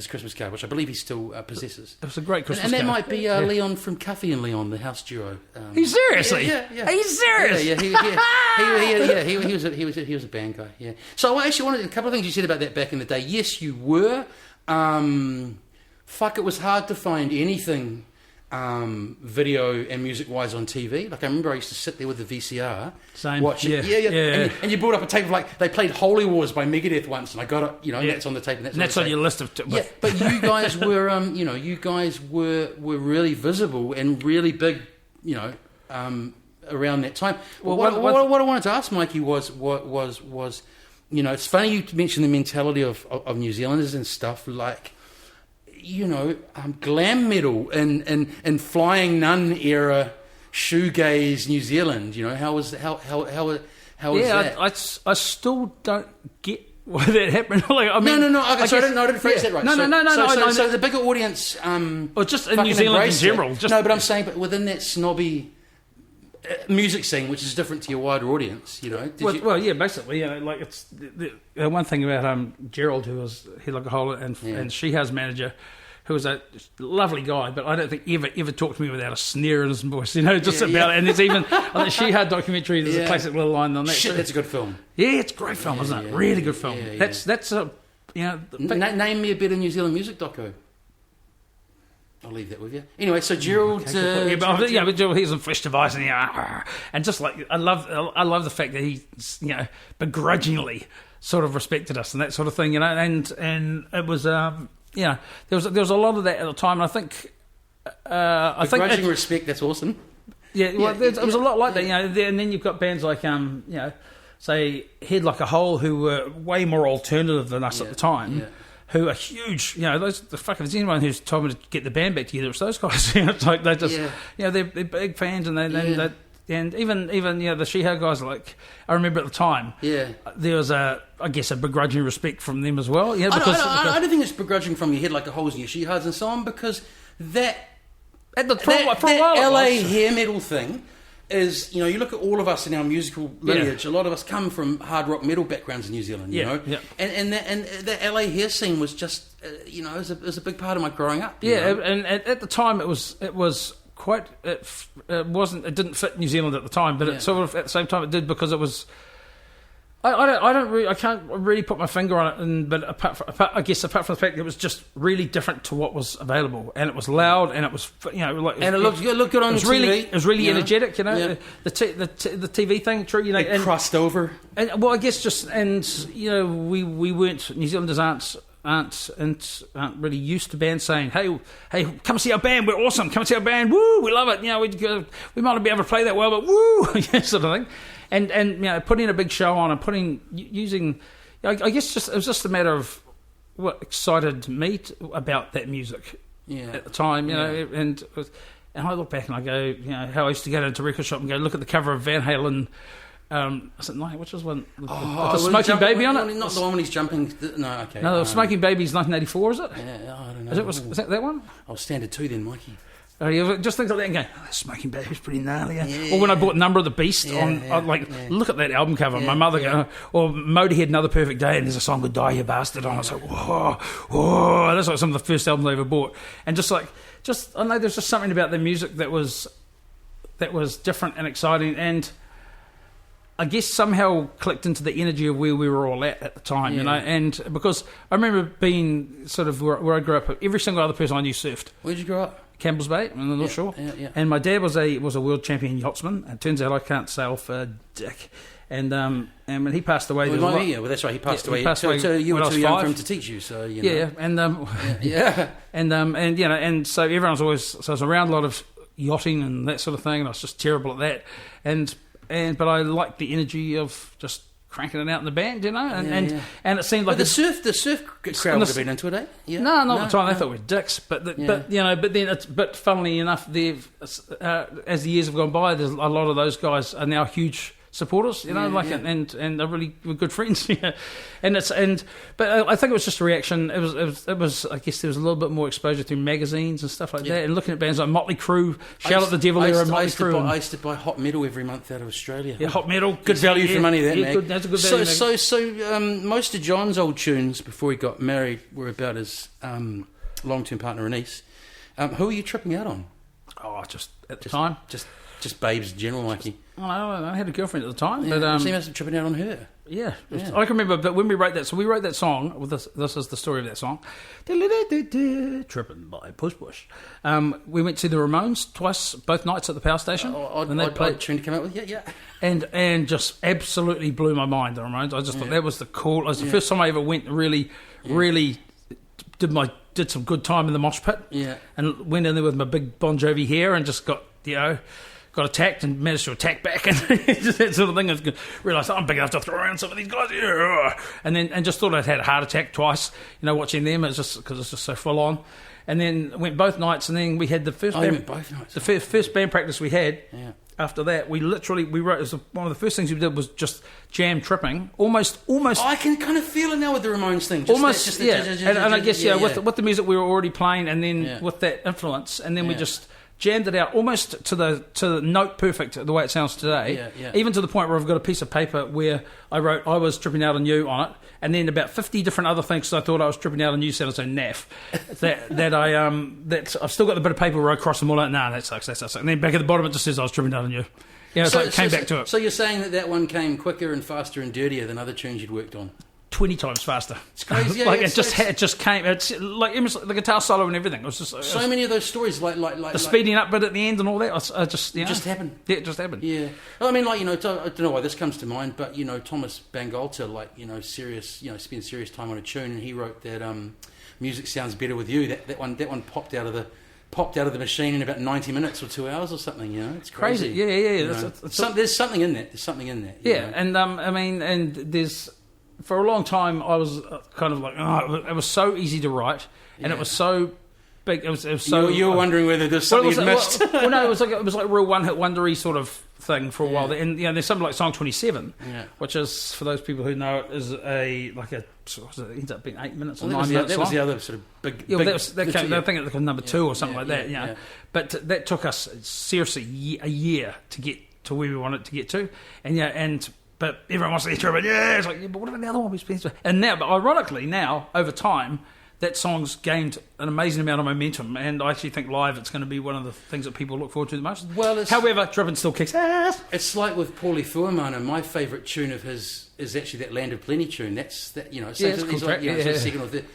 B: Christmas card, which I believe he still possesses.
D: It was a great Christmas
B: card.
D: And
B: that might be Leon from Cuffy and Leon, the house duo.
D: He's seriously?
B: Yeah.
D: He's serious?
B: He was a band guy, yeah. So I actually wanted a couple of things you said about that back in the day. Yes, you were. It was hard to find anything video and music-wise on TV. Like, I remember I used to sit there with the VCR, watch it. Yeah. And you brought up a tape of, like, they played Holy Wars by Megadeth once, and I got it, and that's on the tape. And
D: that's on your list of...
B: but you guys were, really visible and really big, around that time. Well, what I wanted to ask Mikey was it's funny you mentioned the mentality of New Zealanders and stuff, like, glam metal and Flying Nun era shoegaze New Zealand. How was that?
D: I still don't get why that happened. Like, I mean,
B: no. I didn't phrase that right.
D: No.
B: So the bigger audience,
D: or just in New Zealand in general.
B: But I'm saying, but within that snobby music scene, which is different to your wider audience.
D: Well, yeah, basically, like it's the one thing about Gerald, who was Head Like a Hole, and She-Ha's manager, who was a lovely guy, but I don't think ever talked to me without a sneer in his voice, about it. And it's even on the She-Ha documentary, there's a classic little line on that.
B: Shit, that's a good film.
D: Yeah, it's a great film, isn't it? Really good film. That's a
B: name me a better New Zealand music doco. I'll leave that with you. Anyway, so Gerald,
D: but Gerald, he's on Fresh Device, and just like I love the fact that he, begrudgingly sort of respected us and that sort of thing, and it was. There was a lot of that at the time, and I think
B: begrudging respect. That's awesome.
D: Yeah, well, it was a lot like that, and then you've got bands like say Head Like a Hole, who were way more alternative than us at the time, who are huge. Those if there's anyone who's told me to get the band back together, it's those guys. It's like they just, they're big fans, and they and even the She-Ha guys, like I remember at the time, there was a begrudging respect from them as well. Because
B: I don't think it's begrudging from your Head Like a Holes and your She-Has and so on, because that
D: at the time for a while,
B: LA hair metal thing is, you look at all of us in our musical lineage. A lot of us come from hard rock metal backgrounds in New Zealand. And the LA hair scene was just it was a big part of my growing up.
D: And at the time it was. Quite, it didn't fit New Zealand at the time, but it sort of at the same time it did, because it was. I can't really put my finger on it, but apart from the fact that it was just really different to what was available, and it was loud, and it was
B: and it looked good on TV.
D: It was really energetic, the TV thing, true,
B: it crossed over.
D: And well, I guess we weren't, New Zealanders aren't really used to bands saying, hey, come see our band, we're awesome, come see our band, woo, we love it, we might not be able to play that well, but woo, sort of thing, and putting a big show on and using, I guess it was just a matter of what excited me about that music at the time, and I look back and I go, how I used to go into a record shop and go look at the cover of Van Halen. Which was one? The Smoking Baby on it?
B: Not the one when he's jumping. No, okay.
D: No, the Smoking Baby's 1984, is it?
B: Yeah, I don't know.
D: Is that that one?
B: I'll stand it too then, Mikey.
D: You just think like that and go, Smoking Baby's pretty gnarly. Or when I bought Number of the Beast, look at that album cover. My mother go, or Motorhead, Another Perfect Day, and there's a song called Die You Bastard on. I was like, whoa. That's like some of the first albums I ever bought. And I know there's just something about the music that was different and exciting, and I guess somehow clicked into the energy of where we were all at the time, and because I remember being sort of where I grew up, every single other person I knew surfed.
B: Where'd you grow up?
D: Campbell's Bay, on the North Shore. And my dad was a world champion yachtsman. It turns out I can't sail for dick. And when he passed away,
B: that's right. He passed away. So you were too young for him to teach you. So
D: and so everyone was always, so I was around a lot of yachting and that sort of thing, and I was just terrible at that. But I liked the energy of just cranking it out in the band, and it seemed like
B: the surf crowd would have been into it, eh? Yeah.
D: No, not at the time. They thought we were dicks, but funnily enough, as the years have gone by, there's a lot of those guys are now huge supporters, and they're really good friends. But I think it was just a reaction. It was. I guess there was a little bit more exposure through magazines and stuff like that, and looking at bands like Motley Crue, Shout at the Devil era, Motley Crue.
B: I used to buy Hot Metal every month out of Australia.
D: Yeah, Hot Metal,
B: good value for money.
D: That's a good value.
B: So most of John's old tunes before he got married were about his long-term partner Anise. Who were you tripping out on?
D: Oh, just at the time,
B: just babes in general, Mikey.
D: I had a girlfriend at the time,
B: but so you must have tripping out on her.
D: Yeah. I can remember. But when we wrote that song. Well, this is the story of that song. Tripping by Push Push. We went to the Ramones twice, both nights at the power station.
B: Odd tune to come out with,
D: and just absolutely blew my mind. The Ramones. I just thought that was the cool. It was the first time I ever went. Really did some good time in the mosh pit.
B: Yeah.
D: And went in there with my big Bon Jovi hair and just got got attacked and managed to attack back, and just that sort of thing. I realised I'm big enough to throw around some of these guys, and just thought I'd had a heart attack twice. watching them, it's just because it's just so full on. And then went both nights, and then we had the first band,
B: both nights.
D: The first band practice we had. Yeah. After that, we wrote. It was one of the first things we did was just jam tripping. Almost.
B: I can kind of feel it now with the Ramones thing.
D: And I guess with the music we were already playing, and then with that influence, and then we just jammed it out almost to the note perfect, the way it sounds today. Even to the point where I've got a piece of paper where I wrote "I was tripping out on you" on it, and then about 50 different other things I thought I was tripping out on you sounded so naff that I've still got the bit of paper where I cross them all out. Nah, that sucks. And then back at the bottom it just says I was tripping out on you. Yeah, it's came back to it.
B: So you're saying that one came quicker and faster and dirtier than other tunes you'd worked on?
D: 20 times faster.
B: It's crazy. Yeah,
D: it just came. It's like the guitar solo and everything. It was just
B: so many of those stories, like
D: the speeding up bit at the end and all that. Just
B: happened.
D: Yeah, it just happened.
B: Yeah. Well, I mean, I don't know why this comes to mind, but Thomas Bangalter, spent serious time on a tune, and he wrote that "Music Sounds Better with You." That one popped out of the machine in about 90 minutes or 2 hours or something. It's crazy.
D: Yeah.
B: There's something in that.
D: Yeah, and I mean, and there's. For a long time, I was kind of like, it was so easy to write, and it was so big. It was so.
B: You were wondering whether there's something you'd missed.
D: Well, no, it was like real one-hit wondery sort of thing for a while. And there's something like Song 27, which is, for those people who know it, is it ends up being 8 minutes or 9 minutes long.
B: That was the other sort of big.
D: Yeah, I think it was number 2 or something like that. Yeah, but that took us seriously a year to get to where we wanted to get to, But everyone wants to hear it. Yeah, it's like, but what about the other one we spent? And now, but ironically, now over time, that song's gained an amazing amount of momentum, and I actually think live it's going to be one of the things that people look forward to the most.
B: Well,
D: however, Drippin' still kicks ass.
B: It's like with Paulie Fuamana. My favourite tune of his is actually that Land of Plenty tune. It's a cool track. Second or third.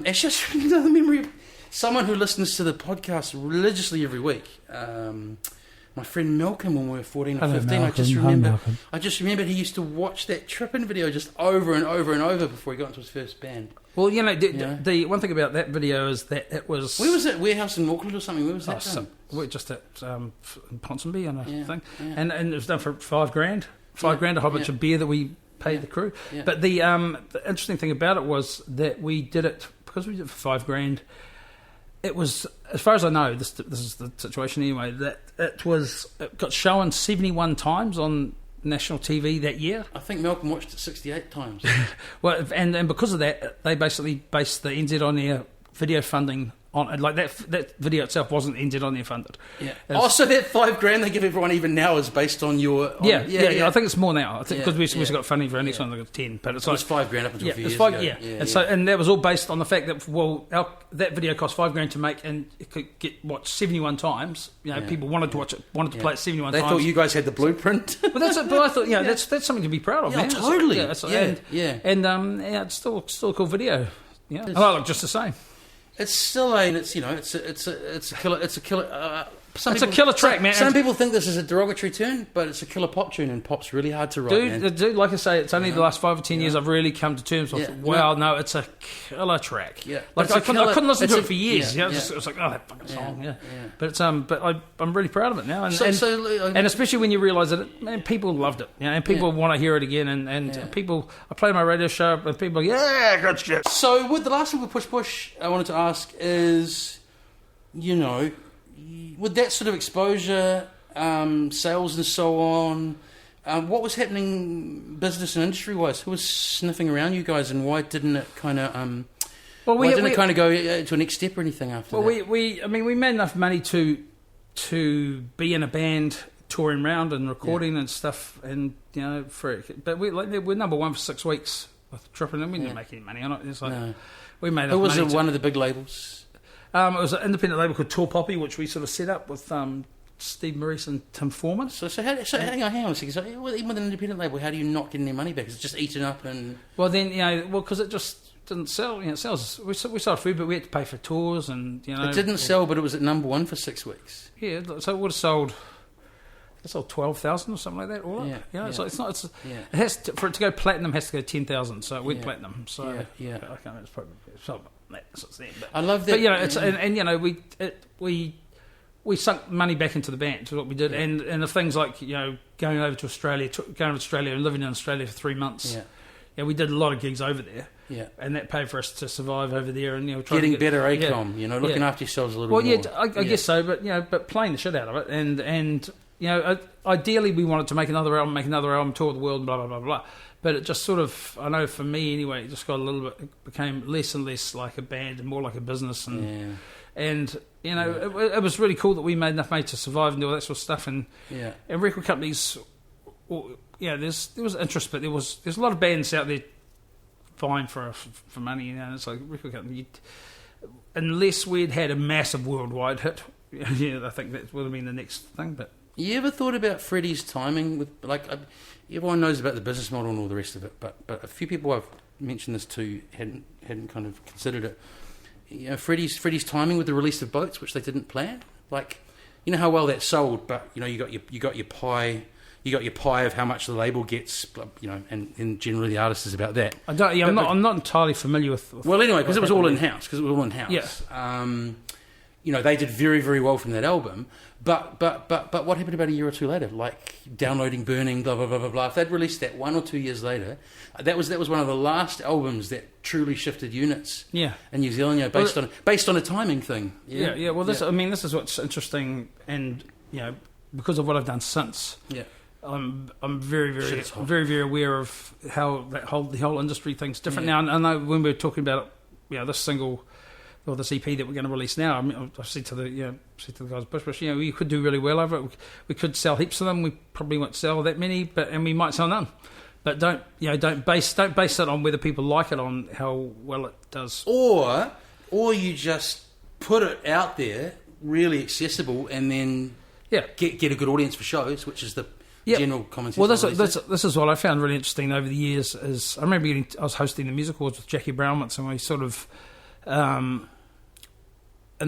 B: It's just another memory of someone who listens to the podcast religiously every week. My friend Malcolm, when we were 14 or 15, I just remembered he used to watch that Trippin' video just over and over and over before he got into his first band.
D: Well, the one thing about that video is that it was...
B: Where was it? Warehouse in Auckland or something? Where was that done?
D: Just at Ponsonby and a thing. Yeah. And it was done for $5,000. $5,000, a whole bunch of beer that we paid the crew. Yeah. But the interesting thing about it was that we did it, because we did it for $5,000, it was, as far as I know, this is the situation anyway, that it got shown 71 times on national TV that year.
B: I think Malcolm watched it 68 times.
D: Well, and because of that, they basically based the NZ On Air video funding on, like, that video itself wasn't NZ On Air funded.
B: Yeah. So that $5,000 they give everyone even now is based on your...
D: Yeah. I think it's more now. I think because we've got funding for our next one, like 10. But it's
B: it was $5,000 up until a few years ago.
D: And that was all based on the fact that that video cost $5,000 to make, and it could get watched 71 times. People wanted to watch it, wanted to play it 71 times.
B: They thought you guys had the blueprint.
D: But I thought, that's something to be proud of, man.
B: Totally.
D: And it's still a cool video. Yeah, and I look just the same.
B: It's still it's a killer.
D: It's a killer track, man.
B: Some people think this is a derogatory tune, but it's a killer pop tune, and pop's really hard to write.
D: Dude, like I say, it's only the last 5 or 10 years I've really come to terms with. No, it's a killer track.
B: Yeah,
D: like I couldn't listen to it for years. It was like, that fucking song. Yeah. But I'm really proud of it now, and especially when you realise that people loved it. And people want to hear it again, and people. I play my radio show, and people, good shit.
B: So with the last one with Push, I wanted to ask is, with that sort of exposure, sales and so on, what was happening business and industry-wise? Who was sniffing around you guys, and why didn't it kind of go to a next step or anything after that?
D: We made enough money to be in a band touring around and recording and stuff, and but we're number one for 6 weeks with Trippin', and we didn't make any money on it. It's like we made.
B: Who was one of the big labels?
D: It was an independent label called Tall Poppy, which we sort of set up with Steve Maurice and Tim Foreman.
B: Hang on a second. So even with an independent label, how do you not get any money back? Is it just eaten up and...
D: Well, then, because it just didn't sell. It sells. We sold food, but we had to pay for tours and,
B: It didn't sell, but it was at number one for 6 weeks.
D: Yeah, so it would have sold... It sold 12,000 or something like that. All up. So it's not. It has to, for it to go platinum, has to go 10,000. So it went platinum. So I can't remember. It's probably but
B: I love that.
D: But we sunk money back into the band. Is what we did, and the things like going over to Australia, and living in Australia for 3 months. Yeah, we did a lot of gigs over there. Yeah, and that paid for us to survive over there, and
B: getting better ACOM. Looking after yourselves a little more.
D: Well, I guess so, but playing the shit out of it, and ideally we wanted to make another album, tour the world, blah blah blah blah. But it just sort of, I know for me anyway, it just got a little bit, it became less and less like a band and more like a business, and and it was really cool that we made enough money to survive and do all that sort of stuff. And record companies, there was interest, but there's a lot of bands out there vying for money. It's like record company, unless we'd had a massive worldwide hit, I think that would have been the next thing. But
B: you ever thought about Freddie's timing with everyone knows about the business model and all the rest of it, but a few people I've mentioned this to hadn't kind of considered it. Freddie's timing with the release of Boats, which they didn't plan. Like, you know how well that sold, but you got your pie. You got your pie of how much the label gets, and generally the artist is about that.
D: I'm not entirely familiar with
B: well, anyway, because it was all in house.
D: Yeah.
B: They did very, very well from that album. But what happened about a year or two later? Like downloading, burning, blah blah blah blah blah. If they'd released that 1 or 2 years later, that was one of the last albums that truly shifted units.
D: Yeah.
B: In New Zealand, based on a timing thing.
D: Yeah. Well, this is what's interesting, and because of what I've done since. Yeah. I'm very, very, very, very aware of how the whole industry thinks different now. And I know when we were talking about this single or this EP that we're going to release now, I mean, I said to the guys, Bush, we could do really well over it. We could sell heaps of them. We probably won't sell that many, and we might sell none. But don't base it on whether people like it on how well it does.
B: Or you just put it out there, really accessible, and then get a good audience for shows, which is the general common sense.
D: Well, this is what I found really interesting over the years. Is I remember I was hosting the music awards with Jackie Brown once, and we sort of, when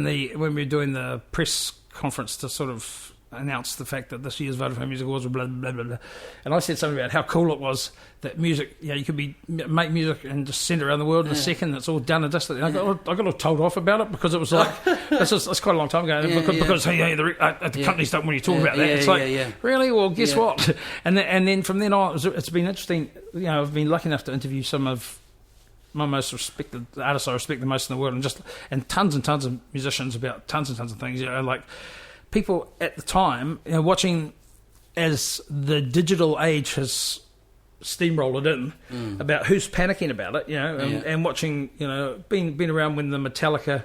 D: we were doing the press conference to sort of announce the fact that this year's Vodafone Music Awards were blah blah blah blah, and I said something about how cool it was that music, you could make music and just send it around the world in a second. It's all done and dusted. And I got all told off about it because it was like that's quite a long time ago. Because the companies don't want you to talk about that. It's really, well, guess what? And then from then on, it's been interesting. I've been lucky enough to interview some of my most respected artists I respect the most in the world, and tons of musicians about tons and tons of things. Like people at the time, watching as the digital age has steamrolled in about who's panicking about it, and watching, being around when the Metallica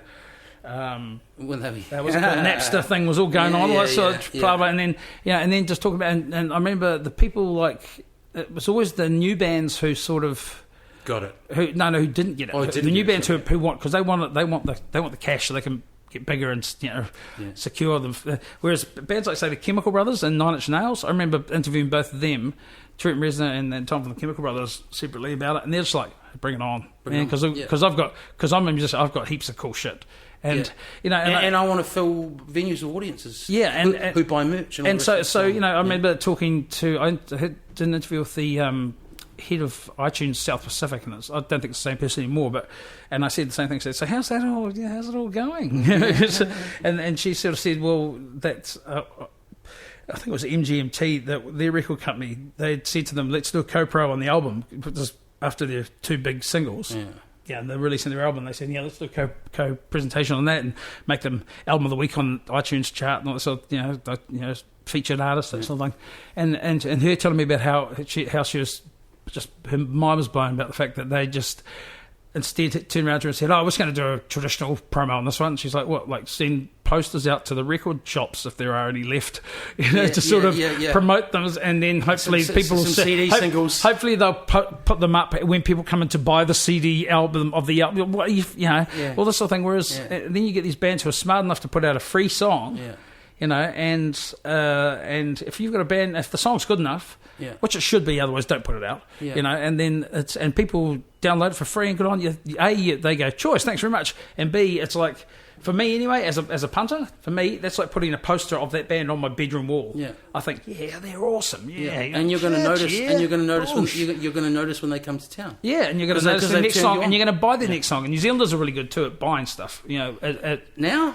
D: when that was Napster thing was all going on, blah blah, and then just talking about, and I remember the people, like, it was always the new bands who sort of
B: got it.
D: Who didn't get it. The new bands who want, because they want the cash so they can get bigger and secure them. Whereas bands like, say, the Chemical Brothers and Nine Inch Nails, I remember interviewing both of them, Trent Reznor and then Tom from the Chemical Brothers, separately about it, and they're just like, bring it on, because I'm a musician, I've got heaps of cool shit. And and
B: I want to fill venues with audiences. Who buy merch. And
D: so I remember talking to, I did an interview with the head of iTunes South Pacific, and I don't think it's the same person anymore, and I said the same thing. I said, so how's it all going? and she sort of said, well, that's I think it was MGMT, that their record company, they'd said to them, let's do a co-pro on the album after their two big singles. And they're releasing their album. They said, let's do a co-presentation on that and make them album of the week on iTunes chart and all that sort of, featured artist, that sort of thing. And her telling me about how she was just, her mind was blown about the fact that they just instead turned around to her and said, we're just going to do a traditional promo on this one. And she's like, what, like send posters out to the record shops if there are any left, to promote them, and then hopefully people will
B: CD singles.
D: Hopefully they'll put them up when people come in to buy the CD album of the album, all this sort of thing. Whereas then you get these bands who are smart enough to put out a free song, and if you've got a band, if the song's good enough, which it should be, otherwise don't put it out, and then and people download it for free and good on you. A, they go, choice, thanks very much, and B, it's like, for me anyway, as a punter, for me, that's like putting a poster of that band on my bedroom wall. I think, they're awesome.
B: And you're going to notice, and you're going to notice when you're going to notice when they come to town.
D: And you're going to notice the next song, and you're going to buy the next song. And New Zealanders are really good too at buying stuff.
B: Now.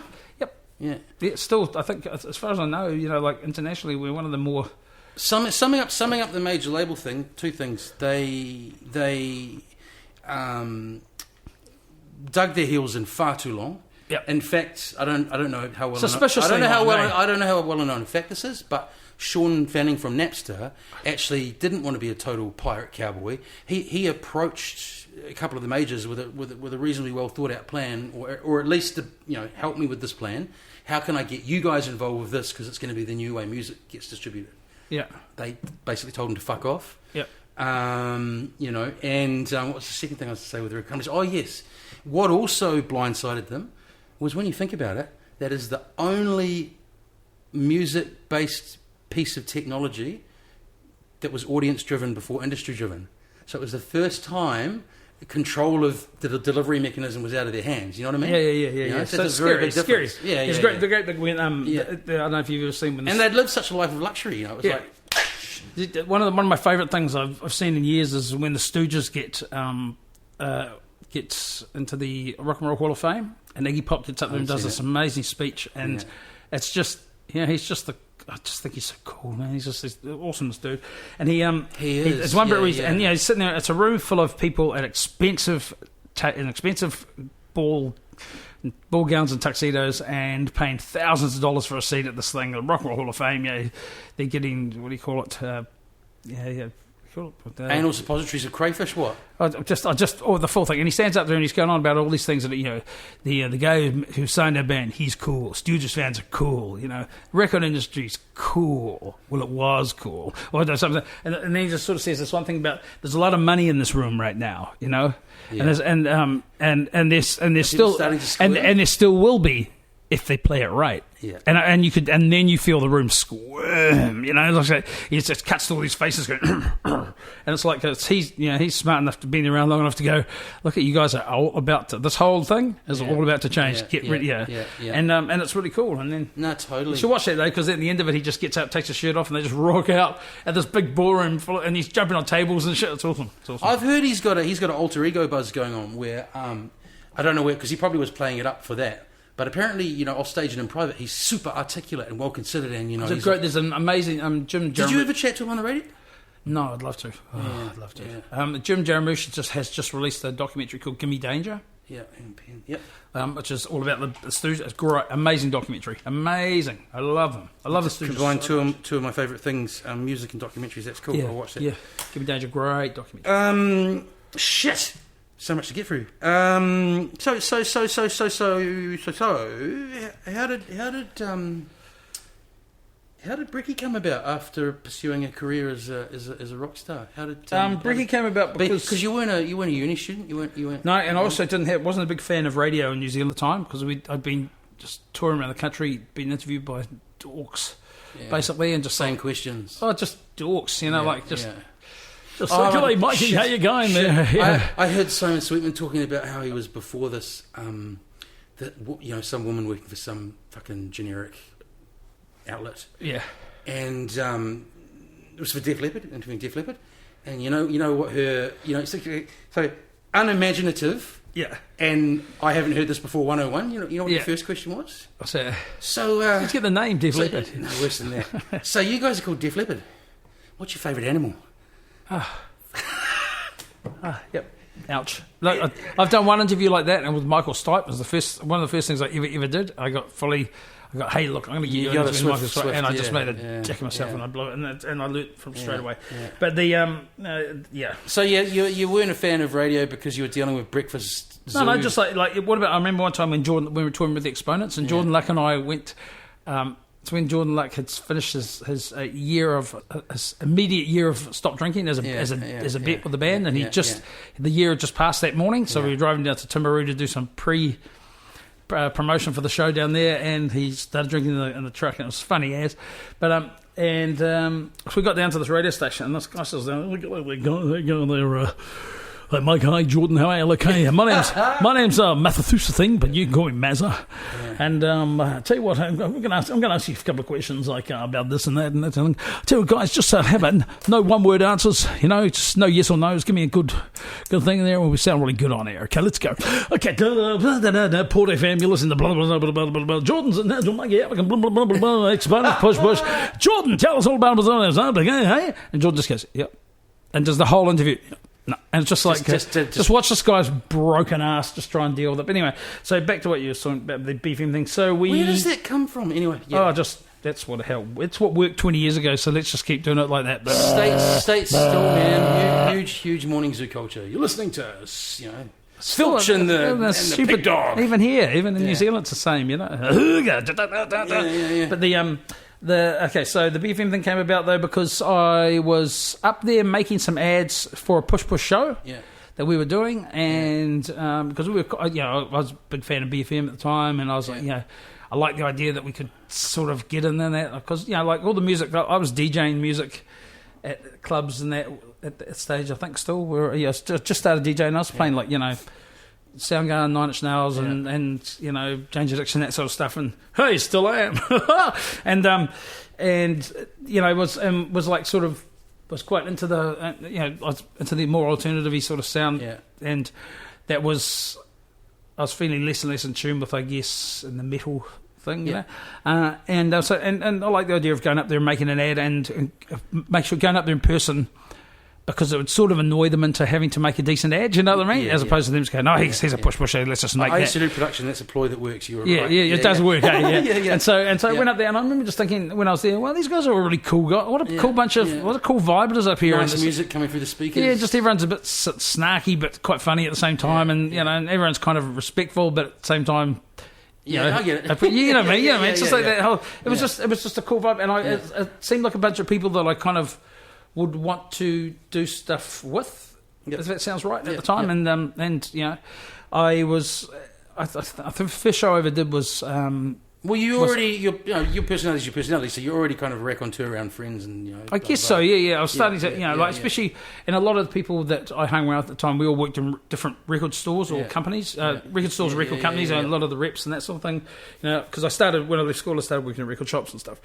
D: Still, I think, as far as I know, like internationally, we're one of the more.
B: Summing up the major label thing. Two things. They dug their heels in far too long.
D: Yep.
B: In fact, I don't know how well.
D: Suspiciously
B: I don't know how well.
D: known, eh?
B: I don't know how well known in fact this is, but Sean Fanning from Napster actually didn't want to be a total pirate cowboy. He approached a couple of the majors with a reasonably well thought out plan, or at least to, help me with this plan. How can I get you guys involved with this, because it's going to be the new way music gets distributed?
D: Yeah.
B: They basically told him to fuck off.
D: Yeah.
B: And what was the second thing I was to say with the companies? Oh yes, what also blindsided them was, when you think about it, that is the only music-based piece of technology that was audience-driven before industry-driven. So it was the first time control of the delivery mechanism was out of their hands. You know what I mean?
D: Yeah.
B: So
D: So
B: it's a very big
D: scary.
B: difference. Yeah,
D: It's
B: yeah,
D: great.
B: yeah.
D: The great big win. I don't know if you've ever seen when.
B: And they'd lived such a life of luxury. It was
D: Yeah.
B: like,
D: One of my favourite things I've seen in years is when the Stooges gets into the Rock and Roll Hall of Fame, and Iggy Pop gets up there and does this amazing speech, and it's just he's just I just think he's so cool, man. He's just this awesome dude, and he is. It's one bit where he's sitting there. It's a room full of people at expensive ball gowns and tuxedos, and paying thousands of dollars for a seat at this thing, the Rock and Roll Hall of Fame. They're getting, what do you call it?
B: anal suppositories of crayfish. What?
D: The full thing. And he stands up there and he's going on about all these things that, the guy who signed our band, he's cool. Stooges fans are cool. Record industry's cool. Well, it was cool. Or something. And then he just sort of says this one thing about, there's a lot of money in this room right now,
B: Yeah.
D: and there's still,
B: starting to
D: and there still will be, if they play it right.
B: Yeah.
D: And then you feel the room squirm, like he just cuts to all these faces going, and it's like he's smart enough to be around long enough to go, look at you guys are all about to, this whole thing is all about to change. Get rid, and it's really cool. And then
B: No, totally.
D: you should watch that though, because at the end of it, he just gets out, takes his shirt off, and they just rock out at this big ballroom and he's jumping on tables and shit. It's awesome.
B: I've heard he's got an alter ego buzz going on where I don't know where, because he probably was playing it up for that. But apparently, off stage and in private, he's super articulate and well considered. And he's
D: great. There's an amazing Jim.
B: Did you ever chat to him on the radio?
D: No, I'd love to. I'd love to. Yeah. Jim Jarmusch has just released a documentary called "Gimme Danger."
B: Yeah, yep.
D: Which is all about the Stooges. It's great, amazing documentary. Amazing. I love them. I love the Stooges.
B: Combined two of my favourite things: music and documentaries. That's cool. I'll watch that.
D: Yeah, "Gimme Danger," great documentary.
B: Shit. So much to get through. So. How did Bricky come about after pursuing a career as a rock star? How did
D: Bricky came about
B: because you weren't a uni student. You weren't.
D: No, and I also wasn't a big fan of radio in New Zealand at the time, because I'd been just touring around the country, being interviewed by dorks, basically, and just
B: same questions.
D: Oh, just dorks, just.
B: Yeah.
D: Just circulate, Mikey. How you going there? Yeah.
B: I heard Simon Sweetman talking about how he was before this. Some woman working for some fucking generic outlet.
D: Yeah.
B: And it was for Def Leppard, interviewing Def Leppard, and you know what her so unimaginative.
D: Yeah.
B: And I haven't heard this before. 101. You know what the first question was?
D: What's that?
B: So
D: let's get the name Def Leppard.
B: No, worse than that. So you guys are called Def Leppard. What's your favourite animal?
D: Yep. Ouch. Look, I've done one interview like that, and with Michael Stipe was one of the first things I ever did. I got, hey, look, I'm going to get you into Michael Stipe, and I just made a jack of myself, and I blew it, and I learnt from straight away. Yeah. But the
B: So you weren't a fan of radio because you were dealing with breakfast.
D: No, just like what about? I remember one time when we were touring with the Exponents, and Jordan Luck and I went. It's when Jordan Luck had finished his immediate year of stop drinking as a bet with the band, and the year had just passed that morning, so we were driving down to Timaru to do some promotion for the show down there, and he started drinking in the truck, and it was funny as, but so we got down to this radio station, and this guy says, "They go there." Like, Mike, hi, Jordan, how are you? Okay, my name's Mathathusa thing, but you can call me Mazza. Yeah. And I tell you what, I'm going to ask you a couple of questions about this and that and that. And tell you guys, just have it. No one-word answers, just no yes or no's. Give me a good thing there, and we sound really good on air. Okay, let's go. Okay, Port FM, you listen to blah blah blah blah blah blah. Jordan's and Mikey, yeah, blah blah blah blah. Exponent, push. Jordan, tell us all about it. Hey, and Jordan just goes, yep, and does the whole interview. No, and it's just like just watch this guy's broken ass just try and deal with it. But anyway, so back to what you were talking about the beefing thing. So where
B: does that come from anyway?
D: That's what the hell. It's what worked 20 years ago. So let's just keep doing it like that. But
B: States still, man, huge morning zoo culture. You're listening to us, Filch and the pig dog.
D: Even here, even in New Zealand, it's the same, But so the BFM thing came about though because I was up there making some ads for a push show that we were doing, and because we were, I was a big fan of BFM at the time, and I was like, I like the idea that we could sort of get in there because like all the music, I was DJing music at clubs and that at that stage. I think still just started DJing. I was playing Soundgarden, Nine Inch Nails, and Jane's Addiction, that sort of stuff. And hey, still am. and was like sort of was quite into the into the more alternative-y sort of sound. Yeah. And that was I was feeling less and less in tune with, I guess, in the metal thing, and I like the idea of going up there and making an ad and make sure going up there in person, because it would sort of annoy them into having to make a decent ad, you know what I mean? As opposed to them just going, he's a push ad, let's just make that.
B: I used to do production, that's a ploy that works. You were right.
D: It does work, And so I went up there, and I remember just thinking when I was there, well, these guys are a really cool guys. What a cool bunch of, what a cool vibe it is up here.
B: Nice music coming through the speakers.
D: Yeah, just everyone's a bit snarky, but quite funny at the same time, and and everyone's kind of respectful, but at the same time,
B: I get it.
D: You know what I mean? It's just like that whole. It was just a cool vibe, and it seemed like a bunch of people that I kind of would want to do stuff with, if that sounds right at the time. I was. I think the first show I ever did was.
B: Your personality is your personality, so you're already kind of raconteur around friends and
D: I guess so. I was starting to especially in a lot of the people that I hung around at the time, we all worked in different record stores or companies, record stores, record companies, and a lot of the reps and that sort of thing. Because I started when I left school, I started working at record shops and stuff,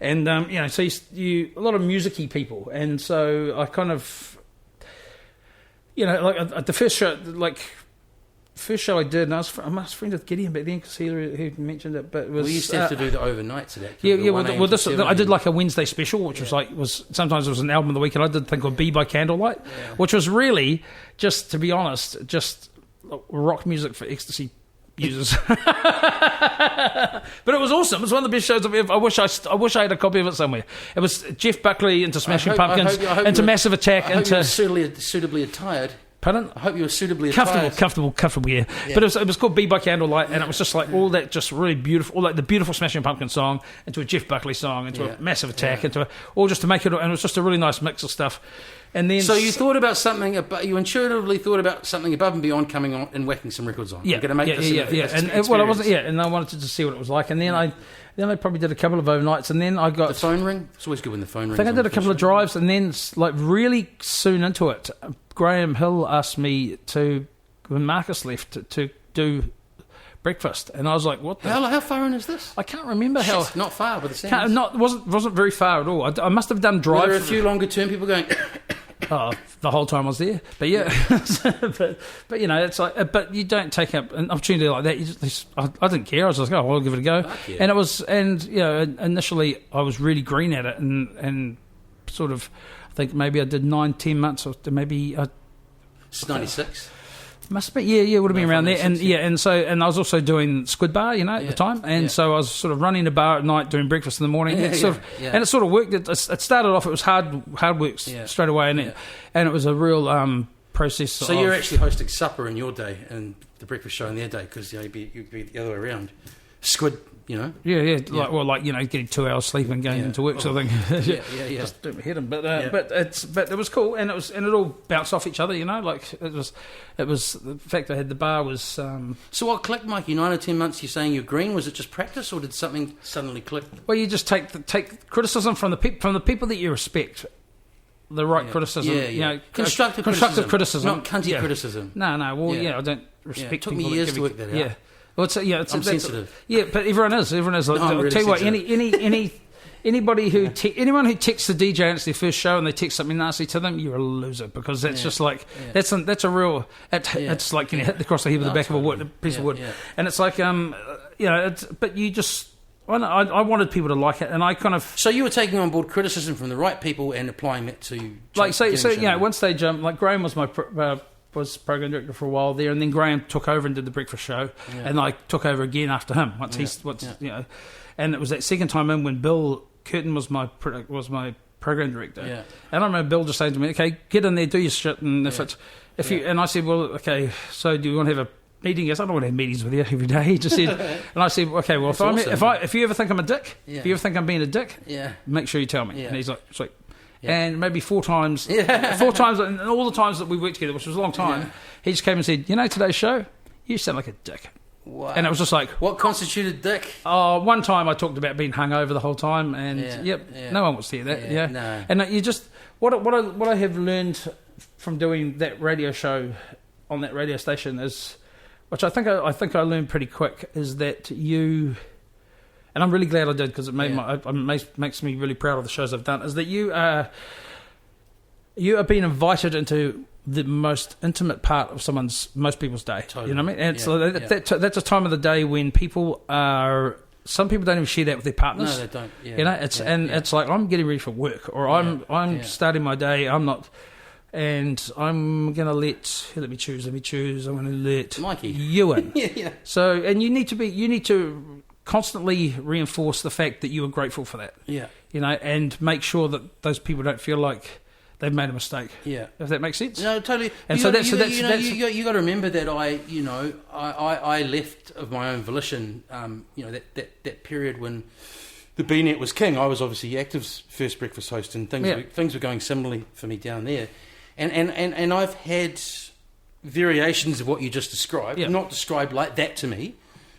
D: and so you a lot of musicy people, and so I kind of, like at the first show, first show I did, and I was friends with Gideon back then because he mentioned it. But it was,
B: we used to have to do the overnights at that.
D: I did like a Wednesday special, which was sometimes it was an album of the week, and I did a thing called Be by Candlelight, which was really just, to be honest, just rock music for ecstasy users. But it was awesome. It was one of the best shows I've ever. I wish I had a copy of it somewhere. It was Jeff Buckley into Smashing Pumpkins, into Massive Attack, into
B: suitably attired.
D: Pardon?
B: I hope you were suitably attired.
D: Comfortable, yeah. But it was called Be by Candlelight, and it was just like all that just really beautiful, all like the beautiful Smashing Pumpkins song, into a Jeff Buckley song, into a Massive Attack, all just to make it, and it was just a really nice mix of stuff. And then,
B: so you thought about something, you intuitively thought about something above and beyond coming on and whacking some records on. I'm going to make this.
D: And I wanted to just see what it was like, and then I probably did a couple of overnights, and then I got
B: the phone ring. It's always good when the phone rings.
D: I think I did a couple of drives, and then like really soon into it, Graham Hill asked me when Marcus left, to do breakfast, and I was like, "What the
B: hell? How far in is this?"
D: I can't remember how.
B: Not far, but it
D: wasn't very far at all. I must have done drive.
B: Were there a few longer term people going?
D: The whole time I was there, but but it's like, but you don't take up an opportunity like that. You just, I didn't care. I was like, I'll give it a go, and it was, initially I was really green at it, and sort of, I think maybe I did 9-10 months, or maybe
B: it's 96.
D: Must be, it would have been around there, and and I was also doing Squid Bar, at the time, and so I was sort of running a bar at night, doing breakfast in the morning, and it sort of worked. It started off, it was hard work straight away, and it was a real process.
B: So you're actually hosting supper in your day and the breakfast show in their day, because you'd be the other way around. Squid. Getting 2 hours sleep and going into work, sort of thing. Just do my head in, but it was cool, and it all bounced off each other, like it was the fact I had the bar was. So what clicked, Mikey? 9 or 10 months. You're saying you're green. Was it just practice, or did something suddenly click?
D: Well, you just take criticism from the people that you respect. The right criticism,
B: constructive criticism, not cunty criticism.
D: No. Well, I don't respect.
B: It took me years to work that out.
D: Yeah. Well, I'm
B: sensitive.
D: But everyone is. Like,
B: I'll
D: tell you what, anyone who texts the DJ and it's their first show and they text something nasty to them, you're a loser, because that's just like that's a real. It's like hit across the head with the back of a piece of wood, and it's like but you just I wanted people to like it, and I kind of...
B: So you were taking on board criticism from the right people and applying it to...
D: at one stage, like Graham was my was program director for a while there, and then Graham took over and did the breakfast show, and I took over again after him and it was that second time in when Bill Curtin was my program director, and I remember Bill just saying to me, "Okay, get in there, do your shit, and you," and I said, "Well, okay, so do you want to have a meeting?" Yes, I don't want to have meetings with you every day. He just said, and I said, "Okay, well, if you ever think I'm a dick, if you ever think I'm being a dick, make sure you tell me." And he's like, "Sweet." Yeah. And maybe 4 times, and all the times that we worked together, which was a long time, he just came and said, "Today's show, you sound like a dick."
B: Wow.
D: And it was just like...
B: What constituted dick?
D: One time I talked about being hungover the whole time, and no one wants to hear that.
B: No.
D: And you just... What I have learned from doing that radio show on that radio station is... Which I think I learned pretty quick, is that you... And I'm really glad I did, because it makes me really proud of the shows I've done. Is that you are being invited into the most intimate part of most people's day.
B: Totally.
D: You know what I mean? And so that's a time of the day when people are. Some people don't even share that with their partners.
B: No, they don't.
D: Yeah. It's like, I'm getting ready for work, or I'm starting my day. I'm not. And I'm going to let me choose. I'm going to let
B: Mikey
D: you in.
B: Yeah.
D: So, and you need to constantly reinforce the fact that you are grateful for that.
B: Yeah.
D: And make sure that those people don't feel like they've made a mistake. Yeah. If that makes sense.
B: No, totally.
D: And
B: you got to remember that I left of my own volition. That period when the B-Net was king. I was obviously Active's first breakfast host, and things were going similarly for me down there. And I've had variations of what you just described, not described like that to me,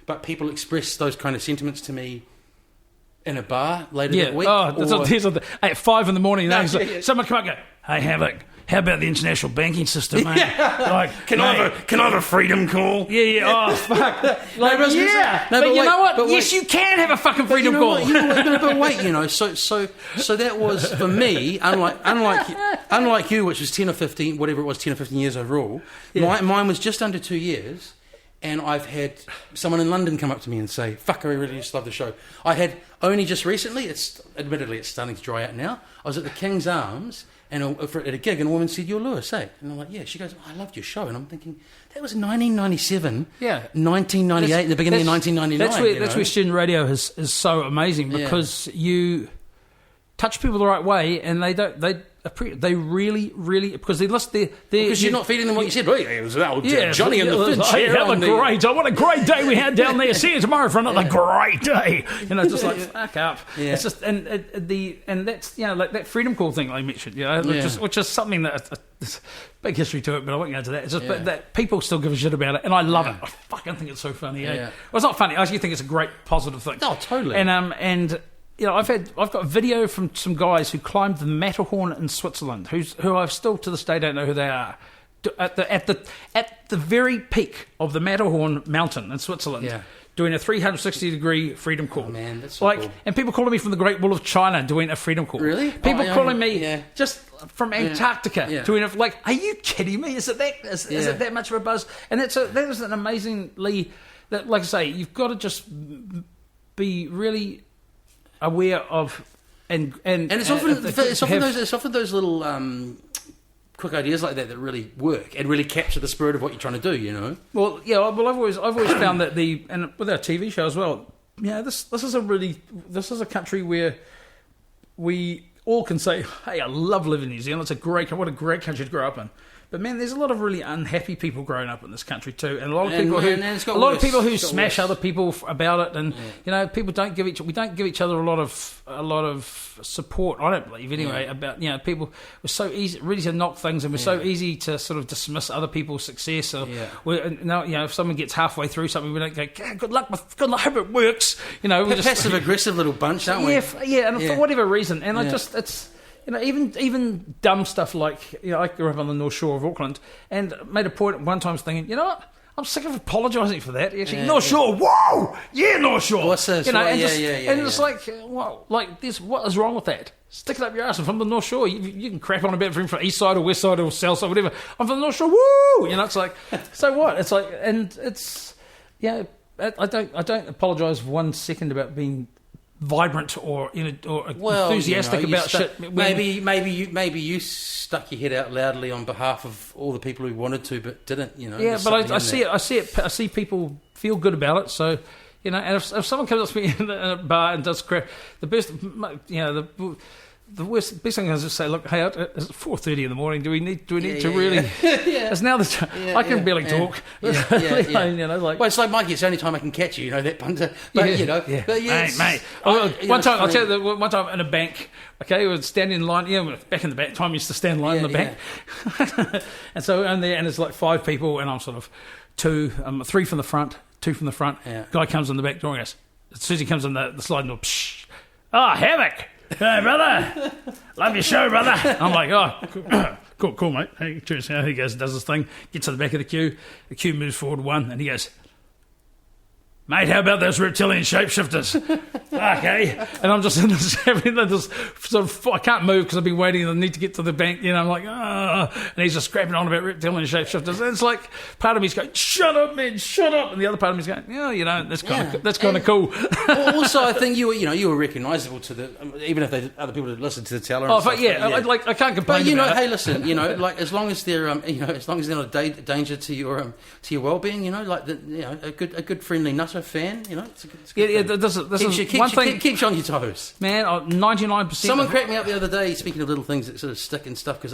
B: but people express those kind of sentiments to me in a bar later that week. At 5 a.m, someone come up and go, "Hey, Havoc, how about the international banking system, mate? Can I have a freedom call?" Oh, fuck. But you know what? Yes, you can have a fucking freedom call. But wait, so that was, for me, unlike you, which was 10 or 15, whatever it was, 10 or 15 years overall, mine was just under 2 years. And I've had someone in London come up to me and say, "Fuck, I really just love the show." I had only just recently, admittedly it's starting to dry out now, I was at the King's Arms at a gig, and a woman said, "You're Lewis, eh?" And I'm like, "Yeah." She goes, "I loved your show." And I'm thinking, that was 1997, 1998, the beginning of 1999.
D: That's where student radio is so amazing, because you touch people the right way, and they really, because they list
B: because you're not feeding them what you said. Well, it was Johnny and the Finch.
D: What a great day we had down there. See you tomorrow for another great day. Just like, fuck up. Yeah. It's just and that's like that freedom call thing I mentioned. Which is something that there's big history to it, but I won't go into that. It's just but that people still give a shit about it, and I love it. I fucking think it's so funny. Yeah. Well, it's not funny. I actually think it's a great positive thing.
B: Oh, totally.
D: And I've got video from some guys who climbed the Matterhorn in Switzerland, who I still to this day don't know who they are. At the very peak of the Matterhorn mountain in Switzerland, doing a 360-degree freedom call.
B: Oh, man, that's so cool.
D: And people calling me from the Great Wall of China doing a freedom call.
B: Really?
D: People calling me just from Antarctica doing it. Like, are you kidding me? Is it that much of a buzz? And that is an amazingly, like I say, you've got to just be really aware of and
B: it's often those little quick ideas like that really work and really capture the spirit of what you're trying to do.
D: Well, I've always found that and with our TV show as well. This is a country where we all can say, "Hey, I love living in New Zealand. What a great country to grow up in." But man, there's a lot of really unhappy people growing up in this country too, and a lot of people who smash other people about it, and people don't give each other a lot of support. I don't believe anyway about people. We're so easy really to knock things, and we're so easy to sort of dismiss other people's success. Or if someone gets halfway through something, we don't go, "Good luck, I hope it works." We're just
B: passive aggressive little bunch, aren't we?
D: And for whatever reason, and it's. Even dumb stuff like, I grew up on the North Shore of Auckland and made a point at one time thinking, what? I'm sick of apologising for that. Actually, North Shore, whoa! Yeah, North Shore!
B: What's this?
D: And it's like, what is wrong with that? Stick it up your ass. I'm from the North Shore. You can crap on about from East Side or West Side or South Side, whatever. I'm from the North Shore, woo! It's like, so what? It's like, and it's, I don't apologise for 1 second about being vibrant or enthusiastic about shit.
B: Maybe you stuck your head out loudly on behalf of all the people who wanted to but didn't.
D: Yeah, but I see people feel good about it. So, and if someone comes up to me in a bar and does crap, the best thing is just say, look, hey, it's 4:30 in the morning. Do we need to really? Yeah. It's now the time. I can barely talk.
B: Well, it's like Mikey. It's the only time I can catch you. That punter. But
D: mate. One time, I'll tell you. One time in a bank. Okay, we were standing in line. Yeah, back in the back. Time used to stand in line in the bank. And so I'm there, and there's like 5 people, and I'm sort of 3 from the front, 2 from the front. Yeah. Guy comes in the back door and goes, as soon as he comes in the sliding door, psh, Havoc. Hey, brother. Love your show, brother. I'm like, cool, mate. Hey, cheers. He goes, does his thing, gets to the back of the queue. The queue moves forward 1, and he goes, mate, how about those reptilian shapeshifters? Okay. And I'm just in this, sort of, I can't move because I've been waiting and I need to get to the bank. I'm like, and he's just scrapping on about reptilian shapeshifters. And it's like, part of me's going, shut up, man, shut up. And the other part of me's going, that's kind of cool.
B: Also, I think you were recognisable to even if other people had listened to the teller.
D: I can't complain.
B: But hey, listen, like as long as they're not a danger to your well-being, a good friendly nutter fan, it's a good thing.
D: One thing
B: keeps you on your toes,
D: man. 99%.
B: Someone cracked me up the other day. Speaking of little things that sort of stick and stuff, because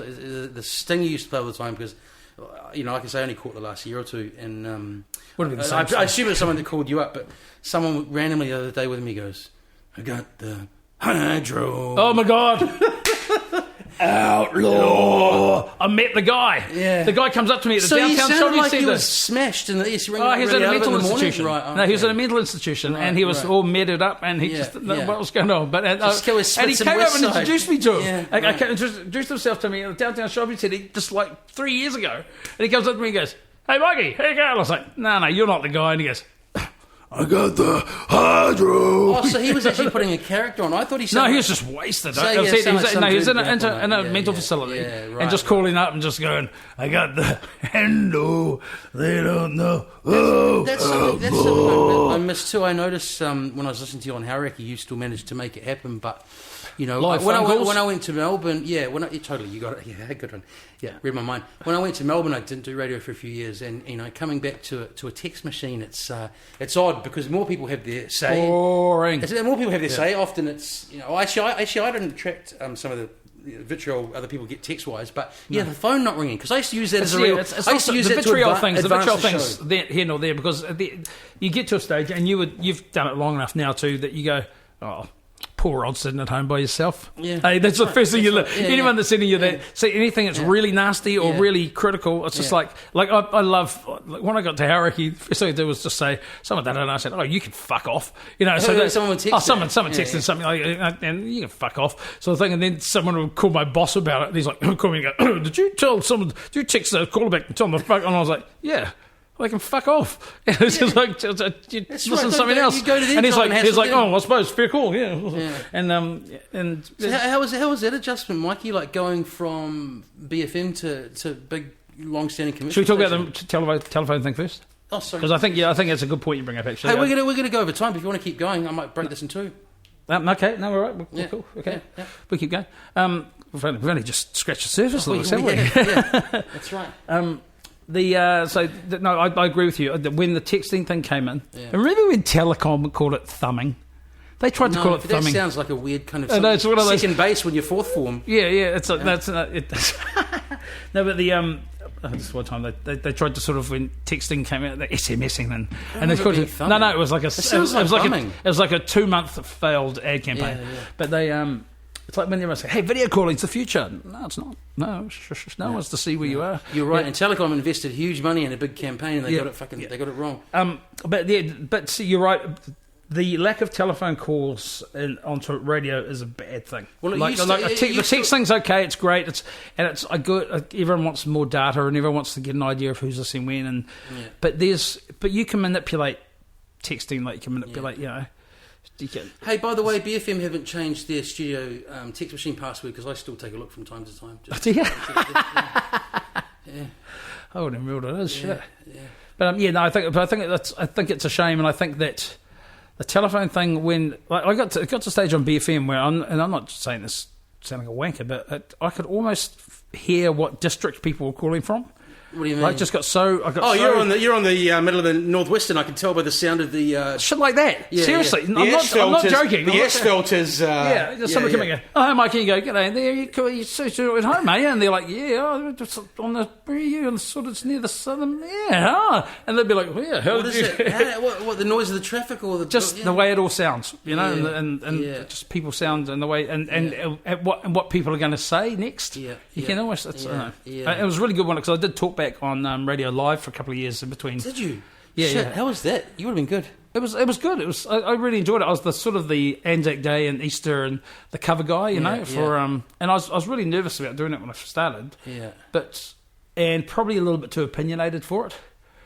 B: the sting you used to play all the time. Because I can say I only caught the last year or two, and I assume it's someone that called you up, but someone randomly the other day with me goes, "I got the hydro."
D: Oh my god. Outlaw! I met the guy. Yeah. The guy comes up to me at the downtown shopping centre.
B: He was smashed in the east.
D: He was at a mental institution. He was at a mental institution, and he was all medded up, and he just didn't know what was going on. But and he came up and introduced me to him. I introduced himself to me at the downtown shopping centre just like 3 years ago. And he comes up to me and goes, "Hey, Mikey, how you going?" I was like, "No, you're not the guy." And he goes, "I got the hydro."
B: Oh, so he was actually putting a character on. I thought he said...
D: No, he was just wasted. He was in a mental facility and just calling up and just going, "I got the hendo. They don't know."
B: That's something I missed too. I noticed when I was listening to you on Havoc, you still managed to make it happen, but... when I went to Melbourne, totally, you got it. Yeah, good one. Yeah, read my mind. When I went to Melbourne, I didn't do radio for a few years, and coming back to a text machine, it's odd because more people have their say.
D: Boring.
B: More people have their say. Often it's I didn't attract some of the vitriol other people get text wise, but the phone not ringing because I used to use that as a real. I used to use
D: the
B: that
D: vitriol
B: to
D: things. The vitriol things
B: the
D: here nor there because you get to a stage and you've done it long enough now too that you go, oh. Poor old sitting at home by yourself. Yeah. Hey, that's the first thing you look. Anyone that's sitting you there, see anything that's really nasty or really critical, it's just like I love when I got to Havoc, first thing I did was just say someone did it and I said, "Oh, you can fuck off." So
B: someone would text.
D: Someone texted something like, and you can fuck off. So the thing, and then someone would call my boss about it. And he's like, call me and go, "Did you tell someone? Did you text the call back and tell them to fuck?" And I was like, "Yeah." They can fuck off. It's just like listen to something else. And he's like, "Oh, I suppose fair call, yeah." And
B: so how was that adjustment, Mikey? Like going from BFM to big, long-standing commission.
D: Should we talk about the telephone thing first?
B: Oh, sorry.
D: Because I think that's a good point you bring up. Actually,
B: hey, we're gonna go over time. If you want to keep going, I might break this in two.
D: Okay, no, all right, we're cool. Okay, we keep going. We've only just scratched the surface, haven't we?
B: Yeah, that's right.
D: I agree with you. When the texting thing came in, remember when Telecom called it thumbing? They tried to call it thumbing.
B: That sounds like a weird kind of second base when you're fourth form.
D: Yeah. That's no, but this one time they tried to sort of when texting came out, the SMSing and they called it. No, it was like it was like a 2-month failed ad campaign. Yeah. But they it's like when they say, "Hey, video calling's the future." No, it's not. No one wants to see where you are.
B: You're right. And Telecom invested huge money in a big campaign, and they got it wrong.
D: But see, you're right. The lack of telephone calls onto radio is a bad thing. Well, the text thing's okay. It's great. It's good. Everyone wants more data, and everyone wants to get an idea of who's listening when. But you can manipulate texting like you can manipulate.
B: Hey, by the way, BFM haven't changed their studio text machine password because I still take a look from time to time.
D: I wouldn't remember what it is. Yeah. But I think it's a shame, and I think that the telephone thing when I got to stage on BFM where I'm not saying this sounding a wanker, but I could almost hear what district people were calling from.
B: What do you mean?
D: I just got so.
B: You're on the middle of the northwestern. I can tell by the sound of the
D: shit like that.
B: Yeah,
D: Seriously,
B: yeah.
D: I'm not joking.
B: The asphalt is.
D: Just somebody coming in. Oh, Mikey, you go, get in there. You sit at home, mate. And they're like, just on the where are you? And sort of near the southern. And they'd be like, well, how
B: What
D: did
B: is
D: you?
B: it? What the noise of the traffic or the
D: Just the way it all sounds, and
B: Yeah.
D: just people sound and the way and what people are going to say next.
B: Yeah,
D: You can almost. It
B: yeah.
D: was a really good one because I did talk back on Radio Live for a couple of years in between.
B: Did you?
D: Yeah,
B: Shit,
D: yeah.
B: How was that? You would have been good.
D: It was good. It was. I really enjoyed it. I was the sort of the Anzac Day and Easter and the cover guy, and I was really nervous about doing it when I started.
B: Yeah.
D: And probably a little bit too opinionated for it.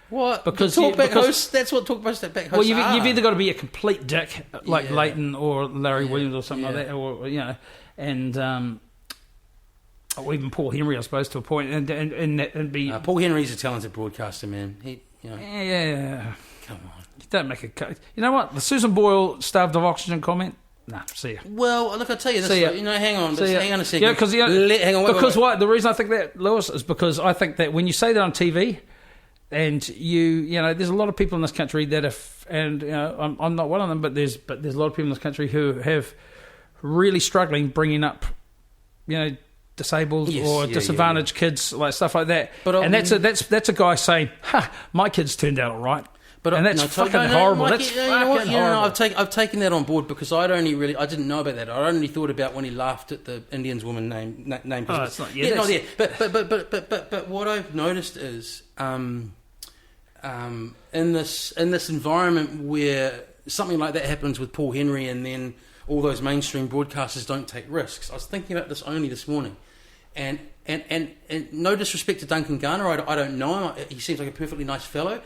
B: What?
D: Because
B: hosts. That's what talkback hosts are.
D: Well, you've either got to be a complete dick like Leighton or Larry Williams or something like that, or and. Or even Paul Henry, I suppose, to a point, and be.
B: Paul Henry's a talented broadcaster, man.
D: Yeah.
B: Come on.
D: You don't make a cut. You know what? The Susan Boyle starved of oxygen comment. Nah, see ya.
B: Well, look, I'll tell you this.
D: See ya.
B: Hang on a second.
D: Yeah, because
B: hang on.
D: Because
B: wait.
D: why? The reason I think that, Lewis, is because I think that when you say that on TV, and there's a lot of people in this country that have, and I'm not one of them, but there's a lot of people in this country who have really struggling bringing up, disabled or disadvantaged kids, like stuff like that. And that's a guy saying, my kids turned out all right. And that's fucking horrible.
B: Mikey,
D: That's fucking horrible.
B: I've taken that on board because I didn't know about that. I only thought about when he laughed at the Indians woman name.
D: Oh, it's not.
B: But what I've noticed is in this environment where something like that happens with Paul Henry, and then all those mainstream broadcasters don't take risks. I was thinking about this only this morning. And no disrespect to Duncan Garner, I don't know him. He seems like a perfectly nice fellow,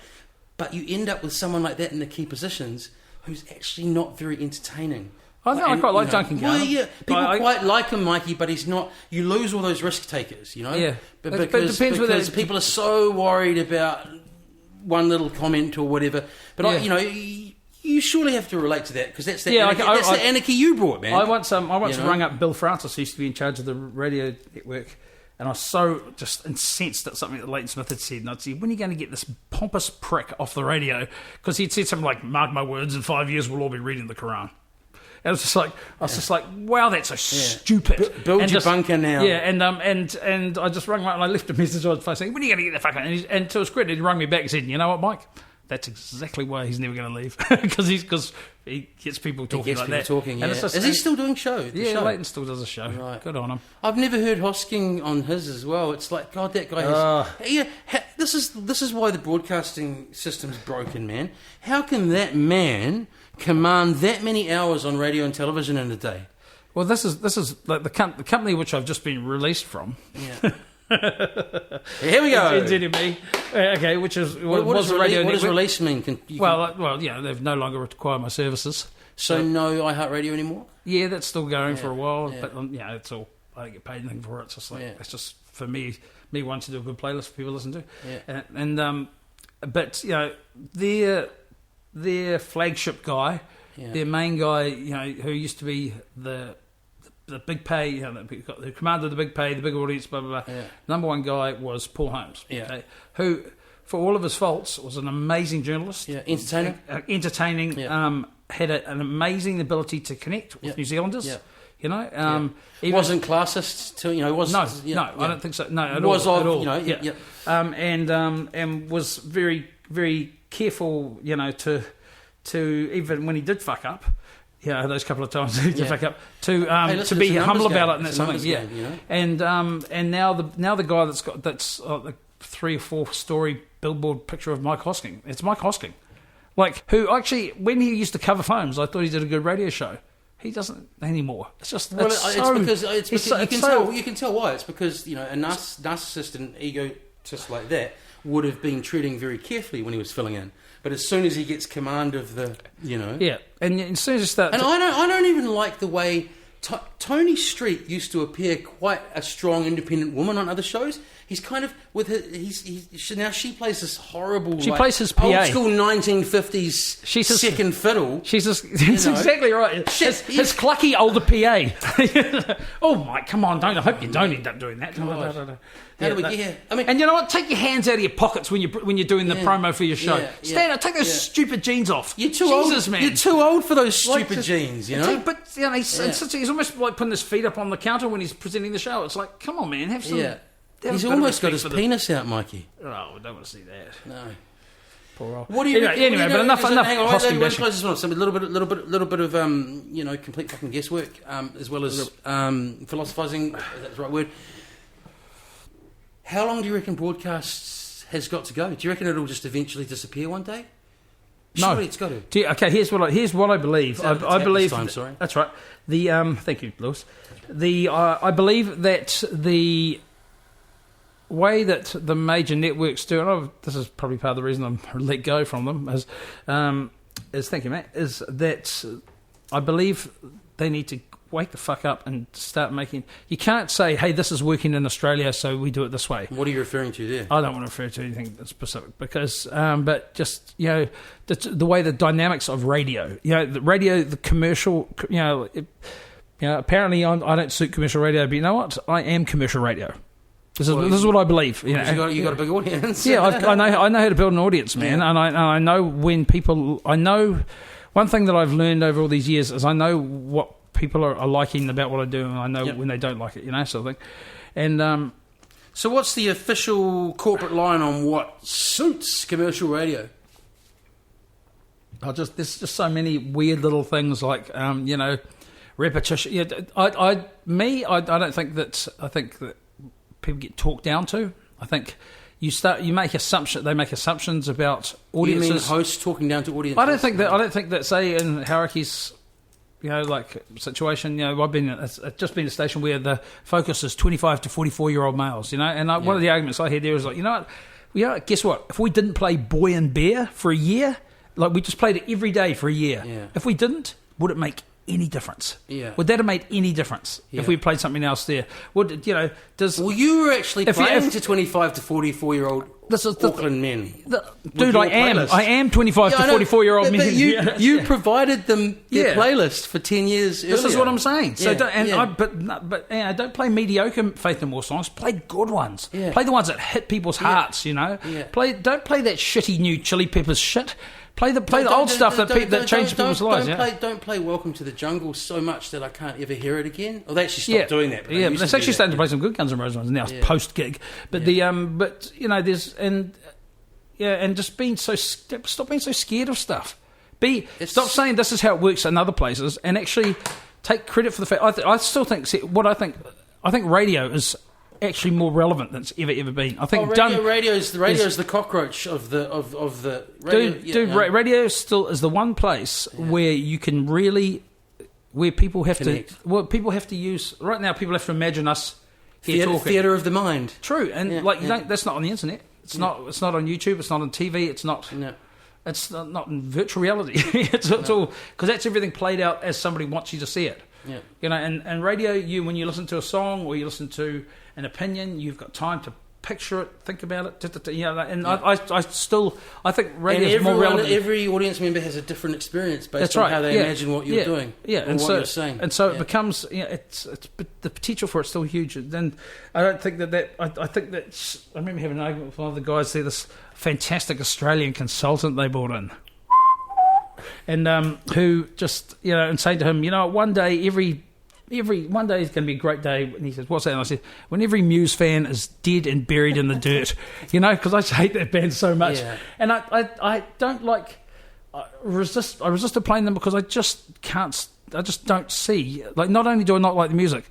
B: but you end up with someone like that in the key positions who's actually not very entertaining.
D: I quite like Duncan Garner.
B: Well, yeah, people quite like him, Mikey, but he's not. You lose all those risk takers,
D: Yeah,
B: but because people are so worried about one little comment or whatever. But you surely have to relate to that because that's the anarchy you brought, man.
D: I once rung up Bill Francis, who used to be in charge of the radio network, and I was so just incensed at something that Leighton Smith had said. And I'd say, when are you going to get this pompous prick off the radio? Because he'd said something like, "Mark my words, in 5 years we'll all be reading the Quran." And I was just like, wow, that's so stupid.
B: Build your bunker now.
D: Yeah, and I just rung him up and I left a message on his phone saying, "When are you going to get the fuck out?" And to his credit, he rung me back and said, "You know what, Mike? That's exactly why he's never going to leave because he gets people talking like that."
B: Talking, is he still doing show?
D: Leighton still does a show.
B: Right.
D: Good on him.
B: I've never heard Hosking on his as well. It's like, God, that guy has... this is why the broadcasting system's broken, man. How can that man command that many hours on radio and television in a day?
D: Well, this is like the company which I've just been released from.
B: Yeah. Here we go.
D: NZME. Okay, which is
B: what
D: was
B: does
D: radio.
B: What does
D: release
B: mean?
D: They've no longer required my services.
B: So no iHeartRadio anymore.
D: Yeah, that's still going for a while, but it's all. I don't get paid anything for it. It's just like it's just for me wanting to do a good playlist for people to listen to.
B: Yeah.
D: But their flagship guy, their main guy, who used to be the big pay, the commander of the big pay, the big audience, blah, blah, blah. Yeah. Number one guy was Paul Holmes, who, for all of his faults, was an amazing journalist.
B: Yeah, entertaining.
D: Had an amazing ability to connect with New Zealanders. Yeah.
B: Wasn't classist too, wasn't...
D: No, I don't think so. No, at all. And was very, very careful, to even when he did fuck up, those couple of times he did fuck up, to be humble about it and that something. And now the guy that's the 3 or 4 story billboard picture of Mike Hosking. It's Mike Hosking, who actually when he used to cover phones, I thought he did a good radio show. He doesn't anymore. It's just
B: because you can tell why. It's because a narcissist and egotist like that would have been treading very carefully when he was filling in. But as soon as he gets command of the,
D: and as soon as you start,
B: and I don't even like the way Tony Street used to appear quite a strong, independent woman on other shows. He's kind of with her. Now she plays this horrible.
D: She plays his PA.
B: Old school 1950s. She's second fiddle.
D: That's exactly right. His clucky older PA. Oh Mike, come on! I hope you don't end up doing that.
B: How do we get here? I mean,
D: and you know what? Take your hands out of your pockets when you're doing the promo for your show. Stand up. Take those stupid jeans off.
B: You're too old,
D: man.
B: You're too old for those stupid jeans. You know.
D: But you know, he's almost like putting his feet up on the counter when he's presenting the show. It's like, come on, man, have some.
B: Yeah. He's almost got his penis out, Mikey.
D: Oh, I don't want to see that.
B: No.
D: Poor old.
B: What do you
D: anyway, but enough.
B: Hang on,
D: Hosking
B: let's close this one off. A little bit of complete fucking guesswork, as well as philosophizing. If that's the right word. How long do you reckon broadcasts has got to go? Do you reckon it'll just eventually disappear one day?
D: No,
B: it's got to.
D: Okay, here's what I believe. I believe.
B: Sorry.
D: That's right. Thank you, Lewis. I believe that the way that the major networks do, and this is probably part of the reason I'm let go from them, is thank you, Matt. Is that I believe they need to wake the fuck up and start making. You can't say, "Hey, this is working in Australia, so we do it this way."
B: What are you referring to there?
D: I don't want to refer to anything specific because, but just the way the dynamics of radio, the radio, the commercial, apparently I don't suit commercial radio, but you know what? I am commercial radio. This is what I believe.
B: You got a big audience.
D: Yeah, I know how to build an audience, man, and I know when people. I know one thing that I've learned over all these years is I know what people are liking about what I do, and I know when they don't like it, sort of thing. And
B: so, what's the official corporate line on what suits commercial radio?
D: There's just so many weird little things like repetition. Yeah, I don't think that. I think that people get talked down to. I think they make assumptions about audiences.
B: You mean hosts talking down to audiences?
D: I don't think that. Say in Haruki's, situation. It's just been a station where the focus is 25 to 44-year-old males. One of the arguments I hear there is like, guess what? If we didn't play Boy and Bear for a year, like we just played it every day for a year.
B: Yeah.
D: If we didn't, would it make any difference?
B: Yeah.
D: Would that have made any difference if we played something else there? Well,
B: you were actually playing to 25 to 44-year-old Auckland men.
D: Dude, I am 25 to 44-year-old men.
B: But you provided them their playlist for 10 years earlier.
D: This is what I'm saying. So
B: Yeah.
D: don't play mediocre Faith No More songs. Play good ones. Yeah. Play the ones that hit people's hearts.
B: Yeah.
D: Don't play that shitty new Chili Peppers shit. Play the old stuff that changed people's lives.
B: Don't play Welcome to the Jungle so much that I can't ever hear it again. Well, they actually stopped doing that.
D: But it's actually starting to play some good Guns N' Roses ones now, post gig. But there's and just being stop being so scared of stuff. Stop saying this is how it works in other places, and actually take credit for the fact. I still think I think radio is actually more relevant than it's ever been. I think
B: radio is the cockroach of the radio.
D: Radio still is the one place where you can really people have
B: connect.
D: People have to use right now. People have to imagine us
B: theatre of the mind.
D: True, and that's not on the internet. It's not on YouTube. It's not on TV. It's not. No. It's not in virtual reality. it's all because that's everything played out as somebody wants you to see it.
B: Yeah.
D: And radio, when you listen to a song or you listen to an opinion, you've got time to picture it, think about it. I think radio is more relevant.
B: Every audience member has a different experience based on how they imagine what you're doing, and what you're saying.
D: And so it becomes, it's the potential for it's still huge. Then I don't think that. I think that I remember having an argument with one of the guys there. This fantastic Australian consultant they brought in. And who just and saying to him, one day one day is going to be a great day. And he says, "What's that?" And I said, "When every Muse fan is dead and buried in the dirt, because I just hate that band so much." Yeah. And I don't like. I resisted playing them because I just can't. I just don't see. Like, not only do I not like the music,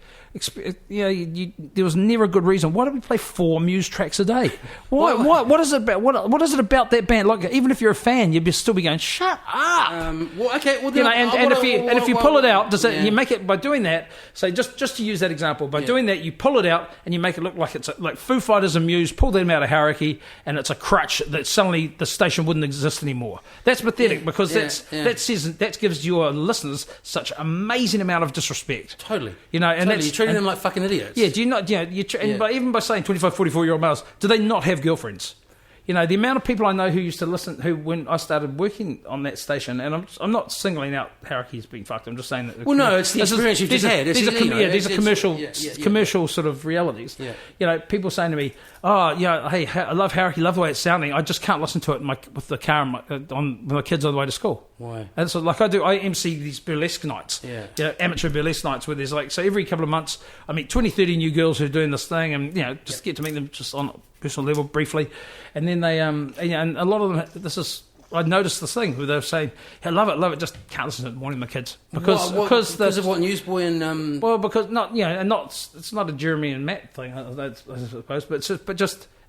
D: there was never a good reason. Why do we play 4 Muse tracks a day? Why? What is it about? What is it about that band? Like, even if you're a fan, you'd still be going, "Shut up." If you pull it out, you make it by doing that? So just to use that example, by doing that, you pull it out and you make it look like it's like Foo Fighters and Muse pull them out of Haruki, and it's a crutch that suddenly the station wouldn't exist anymore. That's pathetic because that gives your listeners such amazing amount of disrespect.
B: Totally.
D: You know, and
B: totally.
D: that's,
B: You're treating them like fucking idiots.
D: Yeah, do you not? Yeah, but even by saying 25, 44-year-old males, do they not have girlfriends? You know, the amount of people I know who used to listen, who when I started working on that station, and I'm not singling out Harakis being fucked. I'm just saying that.
B: Well, no, it's the experience you've just had.
D: These are commercial sort of realities.
B: Yeah.
D: You know, people saying to me, "Oh, yeah, hey, I love Haraki, love the way it's sounding. I just can't listen to it with the car with my kids on the way to school."
B: Why?
D: And so, like I MC these burlesque nights.
B: Yeah.
D: You know, amateur burlesque nights where there's so every couple of months I meet 20, 30 new girls who are doing this thing, and just get to meet them just on a personal level briefly, and then they and a lot of them. I noticed this thing where they were saying, "I love it, just can't listen to it in the morning with my kids because
B: of what Newsboy and
D: well, because it's not a Jeremy and Matt thing, I suppose, but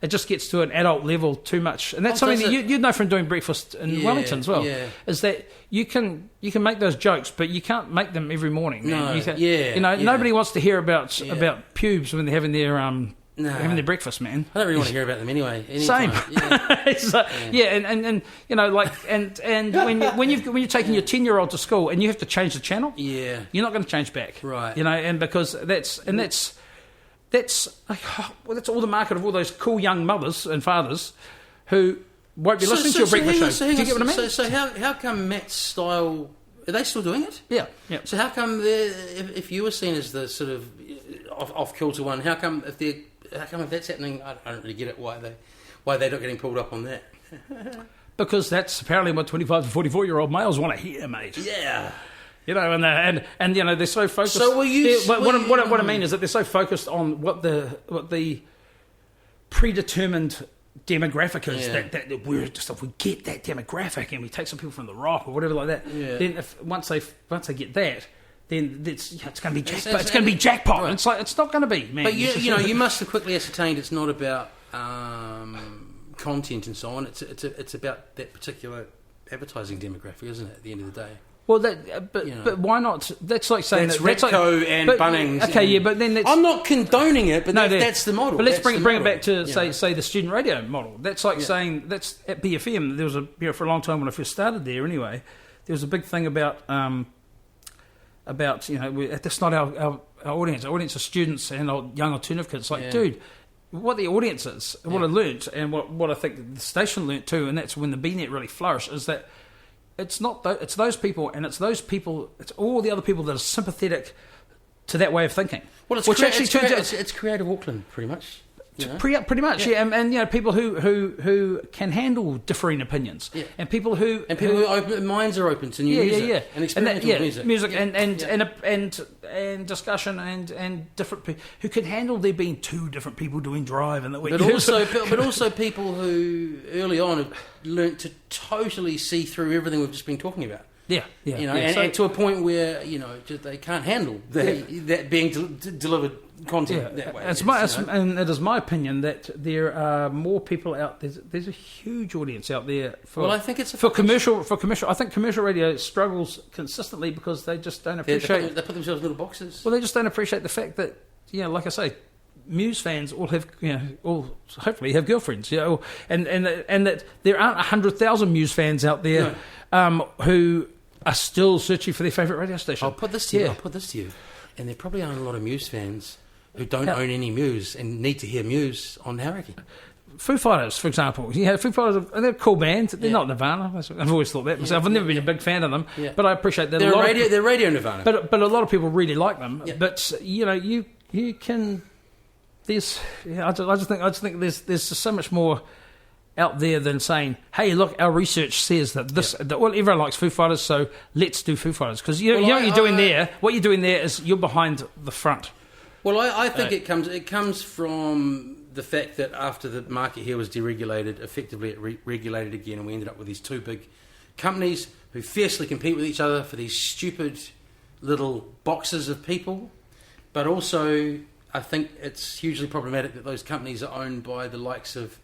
D: it just gets to an adult level too much, and that's something that you'd know from doing breakfast in Wellington as well. Yeah. Is that you can make those jokes, but you can't make them every morning. Man. Nobody wants to hear about pubes when they're having their having their breakfast, man.
B: I don't really want to hear about them anyway.
D: Same. And when you're taking your 10-year-old to school and you have to change the channel, you're not going to change back,
B: right?
D: You know, and because that's all the market of all those cool young mothers and fathers who won't be listening to your breakfast show. Do you get what I mean?
B: So how come Matt's style? Are they still doing it?
D: Yeah.
B: So how come if you were seen as the sort of off kilter one, how come if that's happening? I don't really get it. Why they're not getting pulled up on that?
D: Because that's apparently what 25 to 44-year-old males want to hear, mate.
B: Yeah.
D: You know, and you know they're so focused.
B: So
D: what I mean is that they're so focused on what the predetermined demographic is that we're just, if we get that demographic and we take some people from the rock or whatever like that, then once they get that, then it's going to be jackpot. It's going to be jackpot. Right. It's like it's not going to be, man.
B: But you must have quickly ascertained it's not about content and so on. It's about that particular advertising demographic, isn't it? At the end of the day.
D: Well, but why not? That's like saying
B: that's Repco and Bunnings.
D: Okay, but then
B: I'm not condoning it, but that's the model.
D: But let's bring it back to say the student radio model. That's like saying that's at BFM. There was for a long time when I first started there. Anyway, there was a big thing about that's not our audience. Our audience are students and young alternative kids. Like, dude, what the audience is, what I learnt, and what I think the station learnt too, and that's when the BNet really flourished, is that. It's not. It's those people, and it's those people. It's all the other people that are sympathetic to that way of thinking.
B: Well, it's Creative Auckland, pretty much.
D: Pretty much, yeah. And people who can handle differing opinions, and people who
B: minds are open to new music, and experimental music,
D: and discussion, and different people who can handle there being two different people doing drive, and
B: but also people who early on have learnt to totally see through everything we've just been talking about. And to a point where they can't handle that being delivered content that way.
D: And it is my opinion that there are more people out there. There's a huge audience out there for.
B: Well, I think it's
D: for commercial. I think commercial radio struggles consistently because they just don't appreciate.
B: They put themselves in little boxes.
D: Well, they just don't appreciate the fact that like I say. Muse fans all have, hopefully have girlfriends, and that there aren't 100,000 Muse fans out there who are still searching for their favourite radio station.
B: I'll put this to you, and there probably aren't a lot of Muse fans who don't own any Muse and need to hear Muse on Harakey.
D: Foo Fighters, for example. Foo Fighters, they're a cool band. They're not Nirvana. I've always thought that myself. I've never been a big fan of them, but I appreciate that.
B: They're radio Nirvana.
D: But a lot of people really like them. Yeah. But you can. I just think there's so much more out there than saying, "Hey, look, our research says that everyone likes Foo Fighters, so let's do Foo Fighters." Because what you're doing there is you're behind the front.
B: Well, I think it comes from the fact that after the market here was deregulated, effectively it regulated again, and we ended up with these two big companies who fiercely compete with each other for these stupid little boxes of people, but also. I think it's hugely problematic that those companies are owned by the likes of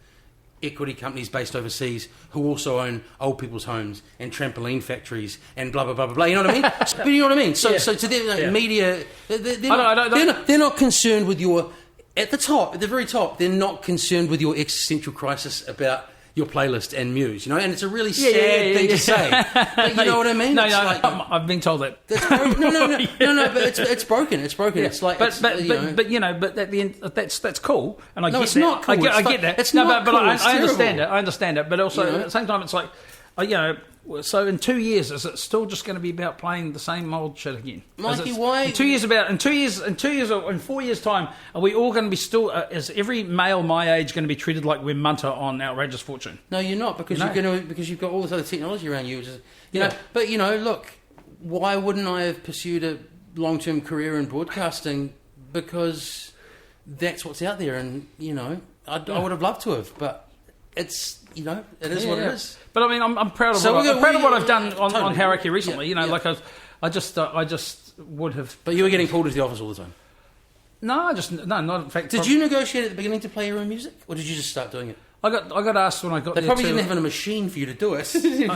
B: equity companies based overseas who also own old people's homes and trampoline factories and blah, blah, blah, blah, blah. You know what I mean? But you know what I mean? So to them, media, they're not concerned with your... At the very top, they're not concerned with your existential crisis about your playlist and Muse, you know, and it's a really sad thing to say. But you know what I mean?
D: No,
B: It's like,
D: I've been told that.
B: that's broken. No, but it's broken. It's broken.
D: Yeah.
B: It's like,
D: but at the end, that's cool, and I
B: No,
D: get
B: it's
D: that.
B: not cool.
D: I
B: It's
D: get that.
B: it's
D: no,
B: not
D: but
B: cool.
D: I
B: It's
D: understand it.
B: terrible.
D: I understand it. But also
B: You know?
D: at the same time, it's like, so in 2 years, is it still just going to be about playing the same old shit again?
B: Mikey, why?
D: In 4 years' time, are we all going to be still? Is every male my age going to be treated like we're Munter on Outrageous Fortune?
B: No, you're not, because because you've got all this other technology around you, which is, you know. But you know, look, why wouldn't I have pursued a long-term career in broadcasting? Because that's what's out there, and you know, I would have loved to have, but it's, you know, it is what it is.
D: But I mean, I'm proud of what I've done on Havoc here recently. You know, like I just would have.
B: But you were getting pulled into the office all the time.
D: No, not in fact.
B: Did you negotiate at the beginning to play your own music, or did you just start doing it?
D: I got asked when I got
B: They
D: there.
B: probably didn't have a machine for you to do it. When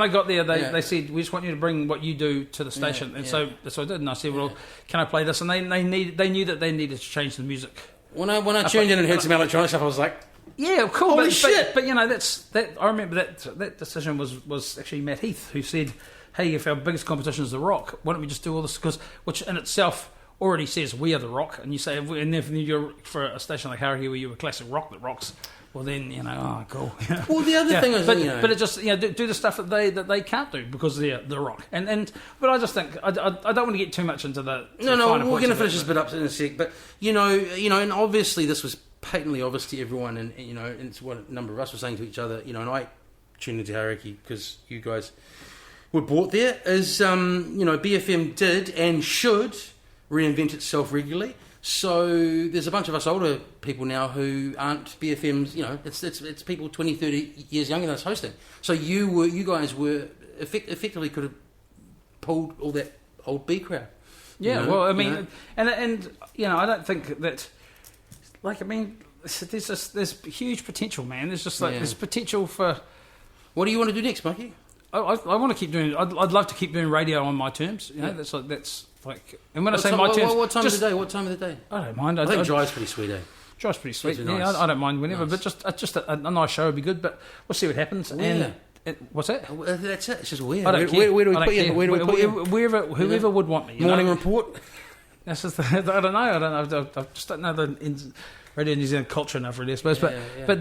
D: I got there, they said, we just want you to bring what you do to the station, and so that's what I did. And I said, well, can I play this? And they knew that they needed to change the music.
B: When I tuned in and heard some electronic stuff, I was like,
D: yeah, cool.
B: Holy shit!
D: But you know, that. I remember that decision was actually Matt Heath, who said, hey, if our biggest competition is The Rock, why don't we just do all this? Which in itself already says we are The Rock, and you say, and if you're for a station like Harry where you're a classic rock that rocks, well then, you know, cool.
B: Well, the other thing is,
D: but,
B: you know,
D: but it just, you know, do the stuff that they can't do because they're The Rock, but I just think I don't want to get too much into the
B: no, we're going to finish this bit up in a sec. But you know, and obviously this was patently obvious to everyone, and you know, and it's what a number of us were saying to each other. You know, and I tuned into Hierarchy because you guys were brought there. Is you know, BFM did and should reinvent itself regularly. So there's a bunch of us older people now who aren't BFMs. You know, it's people 20, 30 years younger than us hosting. So you guys were effectively could have pulled all that old B crowd.
D: Yeah, well, I mean, and you know, I don't think that. Like, I mean, there's huge potential, man. There's just like there's potential for.
B: What do you want to do next, Mikey?
D: I want to keep doing. I'd love to keep doing radio on my terms. You know, that's like. And when I say my terms,
B: what time of the day? What time of the day?
D: I don't mind.
B: I think drive's pretty sweet, eh?
D: Drive's pretty sweet.
B: Nice.
D: Yeah, I don't mind whenever.
B: Nice.
D: But just a nice show would be good. But we'll see what happens.
B: Where?
D: And what's that?
B: That's it. It's just weird.
D: I don't care.
B: Where do we
D: I don't
B: put you?
D: care.
B: Where do we put you?
D: Wherever, whoever would want me.
B: Morning report.
D: That's just. I don't know. I just don't know the Radio New Zealand culture enough, really, I suppose. But I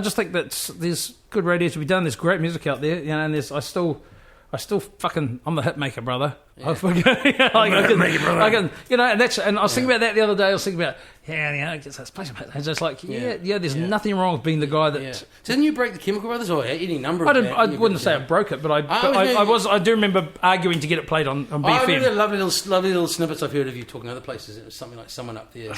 D: just think that there's good radio to be done. There's great music out there, you know, and I still fucking, I'm the hit maker, brother.
B: Yeah.
D: I can, you know, and I was thinking about that the other day. I was thinking about, let's play some hits. And just like, there's nothing wrong with being the guy that.
B: Yeah. Didn't you break the Chemical Brothers or any number?
D: I wouldn't say I broke it, but I do remember arguing to get it played on BFM.
B: I remember lovely little snippets I've heard of you talking other places. It was something like someone up there,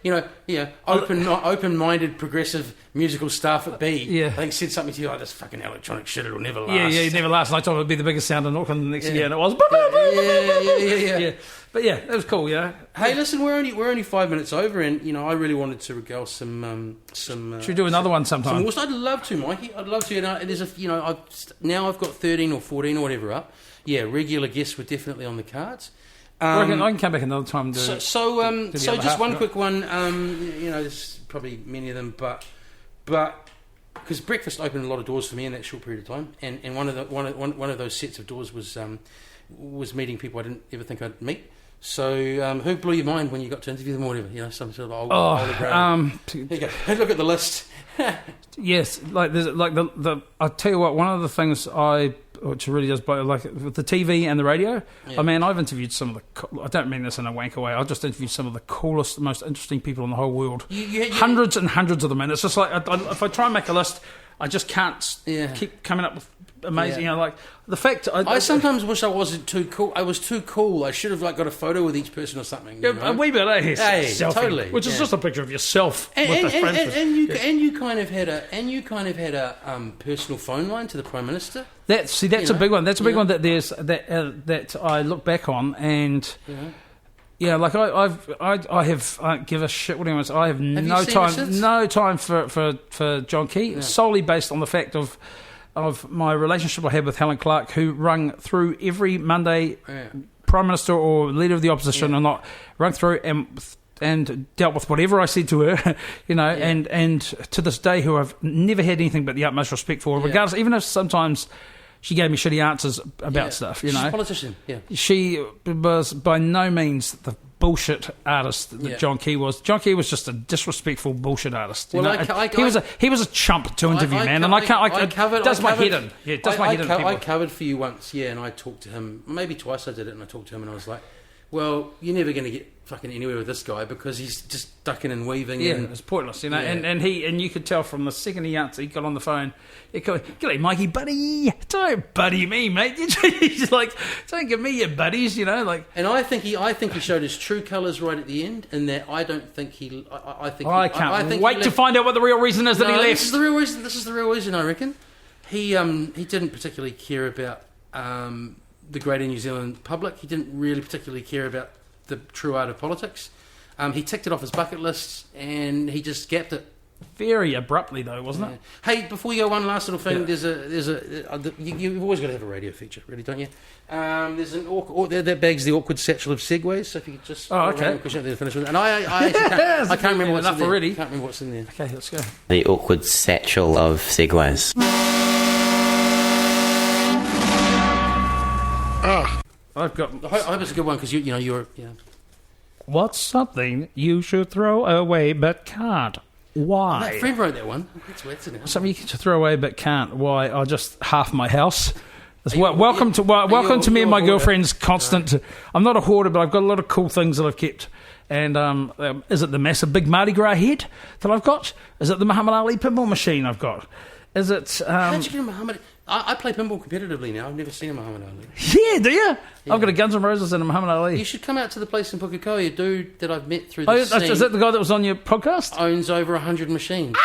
B: you know, open-minded, progressive musical staff at B.
D: Yeah.
B: I think said something to you like, this fucking electronic shit, it'll never last.
D: Yeah, it never lasts. And I thought it would be the biggest sound in Auckland the next year, and it was.
B: Yeah.
D: But yeah, it was cool. Yeah.
B: Hey, listen, we're only 5 minutes over, and you know, I really wanted to regale some.
D: Should we do another one sometime?
B: I'd love to, Mikey. I'd love to. And there's I've got 13 or 14 or whatever up. Yeah, regular guests were definitely on the cards.
D: I can come back another time.
B: So just one quick one. You know, there's probably many of them, but because breakfast opened a lot of doors for me in that short period of time, and one of those sets of doors was meeting people I didn't ever think I'd meet. So who blew your mind when you got to interview them or whatever? You know, some sort of old. Here you go. Look at the list.
D: Yes, like there's like the. I'll tell you what. One of the things which really does bother, like with the TV and the radio. Yeah. I mean, I've interviewed some of the. I don't mean this in a wanker way. I've just interviewed some of the coolest, most interesting people in the whole world. Hundreds and hundreds of them, and it's just like if I try and make a list, I just can't keep coming up with amazing. You know, like the fact.
B: I sometimes wish I wasn't too cool. I was too cool. I should have like got a photo with each person or something. You know?
D: A wee bit, eh?
B: Selfie, totally.
D: Which is just a picture of yourself
B: and
D: with the friends.
B: And you kind of had a personal phone line to the Prime Minister.
D: That's a big one. That's a big one that there's that I look back on and. Yeah, like I have give a shit what anyone says. I have no time for John Key solely based on the fact of my relationship I had with Helen Clark, who rung through every Monday, Prime Minister or Leader of the Opposition or not, rung through and dealt with whatever I said to her, and to this day, who I've never had anything but the utmost respect for, regardless, even if sometimes she gave me shitty answers about stuff,
B: She's a politician, yeah.
D: She was by no means the bullshit artist that John Key was. John Key was just a disrespectful bullshit artist. Well, he was a chump to interview, man, and it does my head in. Yeah, it does my head in.
B: I covered for you once, and I talked to him, maybe twice I did it, and I talked to him, and I was like, well, you're never going to get fucking anywhere with this guy because he's just ducking and weaving.
D: Yeah,
B: and
D: it's pointless, and you could tell from the second he got on the phone, "G'day, Mikey, buddy. Don't buddy me, mate. He's like, don't give me your buddies, like." And
B: I think he showed his true colours right at the end, and that I don't think he.
D: I can't wait to find out what the real reason is that he left.
B: This is the real reason. This is the real reason, I reckon. He didn't particularly care about the greater New Zealand public. He didn't really particularly care about the true art of politics. He ticked it off his bucket list, and he just gapped it.
D: Very abruptly, though, wasn't it?
B: Hey, before you go, one last little thing. You've always got to have a radio feature, really, don't you? There's an that bag's the awkward satchel of segways. So if you could just finish with it. And I can't remember what's in there.
D: Already.
B: Can't remember what's in there.
D: Okay, let's go.
E: The awkward satchel of segways.
D: I've got.
B: I hope it's a good one because you're.
D: What's something you should throw away but can't? Why?
B: My friend wrote that one. That's it.
D: Something you should throw away but can't. Why? I just half my house. Welcome to me and my girlfriend's constant. I'm not a hoarder, but I've got a lot of cool things that I've kept. And is it the massive big Mardi Gras head that I've got? Is it the Muhammad Ali pinball machine I've got? Is it?
B: How'd you get a Muhammad? I play pinball competitively now. I've never seen a Muhammad Ali.
D: Yeah, do you? Yeah. I've got a Guns N' Roses and a Muhammad Ali.
B: You should come out to the place in Pukekohe, a dude that I've met through the scene.
D: Is that the guy that was on your podcast?
B: Owns over 100 machines.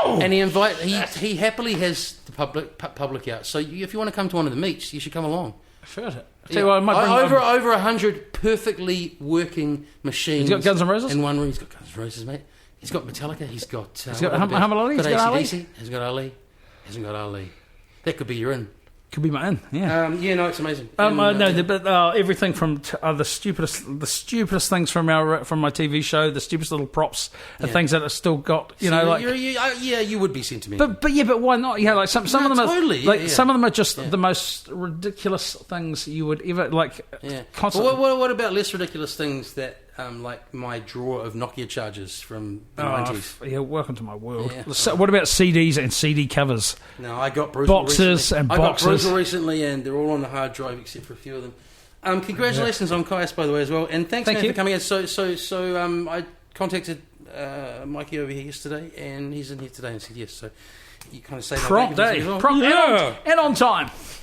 B: Ow! And he happily has the public out. So if you want to come to one of the meets, you should come along.
D: I've heard it.
B: Over 100 perfectly working machines.
D: He's got Guns N' Roses?
B: In one room. He's got Guns N' Roses, mate. He's got Metallica. He's got
D: Muhammad Ali.
B: He's got AC/DC. He's got Ali. Hasn't got Ali. That could be your in.
D: Could be my in, yeah.
B: It's amazing.
D: Everything from the stupidest things from my TV show, the stupidest little props and things that have still got,
B: you would be sentimental.
D: But why not? Like some of them
B: totally,
D: some of them are just the most ridiculous things you would ever like. Yeah. Constantly.
B: Well, what about less ridiculous things that? Like my drawer of Nokia chargers from the 90s.
D: Yeah, welcome to my world. Yeah. So, what about CDs and CD covers?
B: No, I got
D: boxes and boxes.
B: I got Brutal recently, and they're all on the hard drive except for a few of them. Congratulations on Kaius, by the way, as well, and thank you for coming in. So I contacted Mikey over here yesterday, and he's in here today and said yes. So you kind of say
D: prompt day, and on time.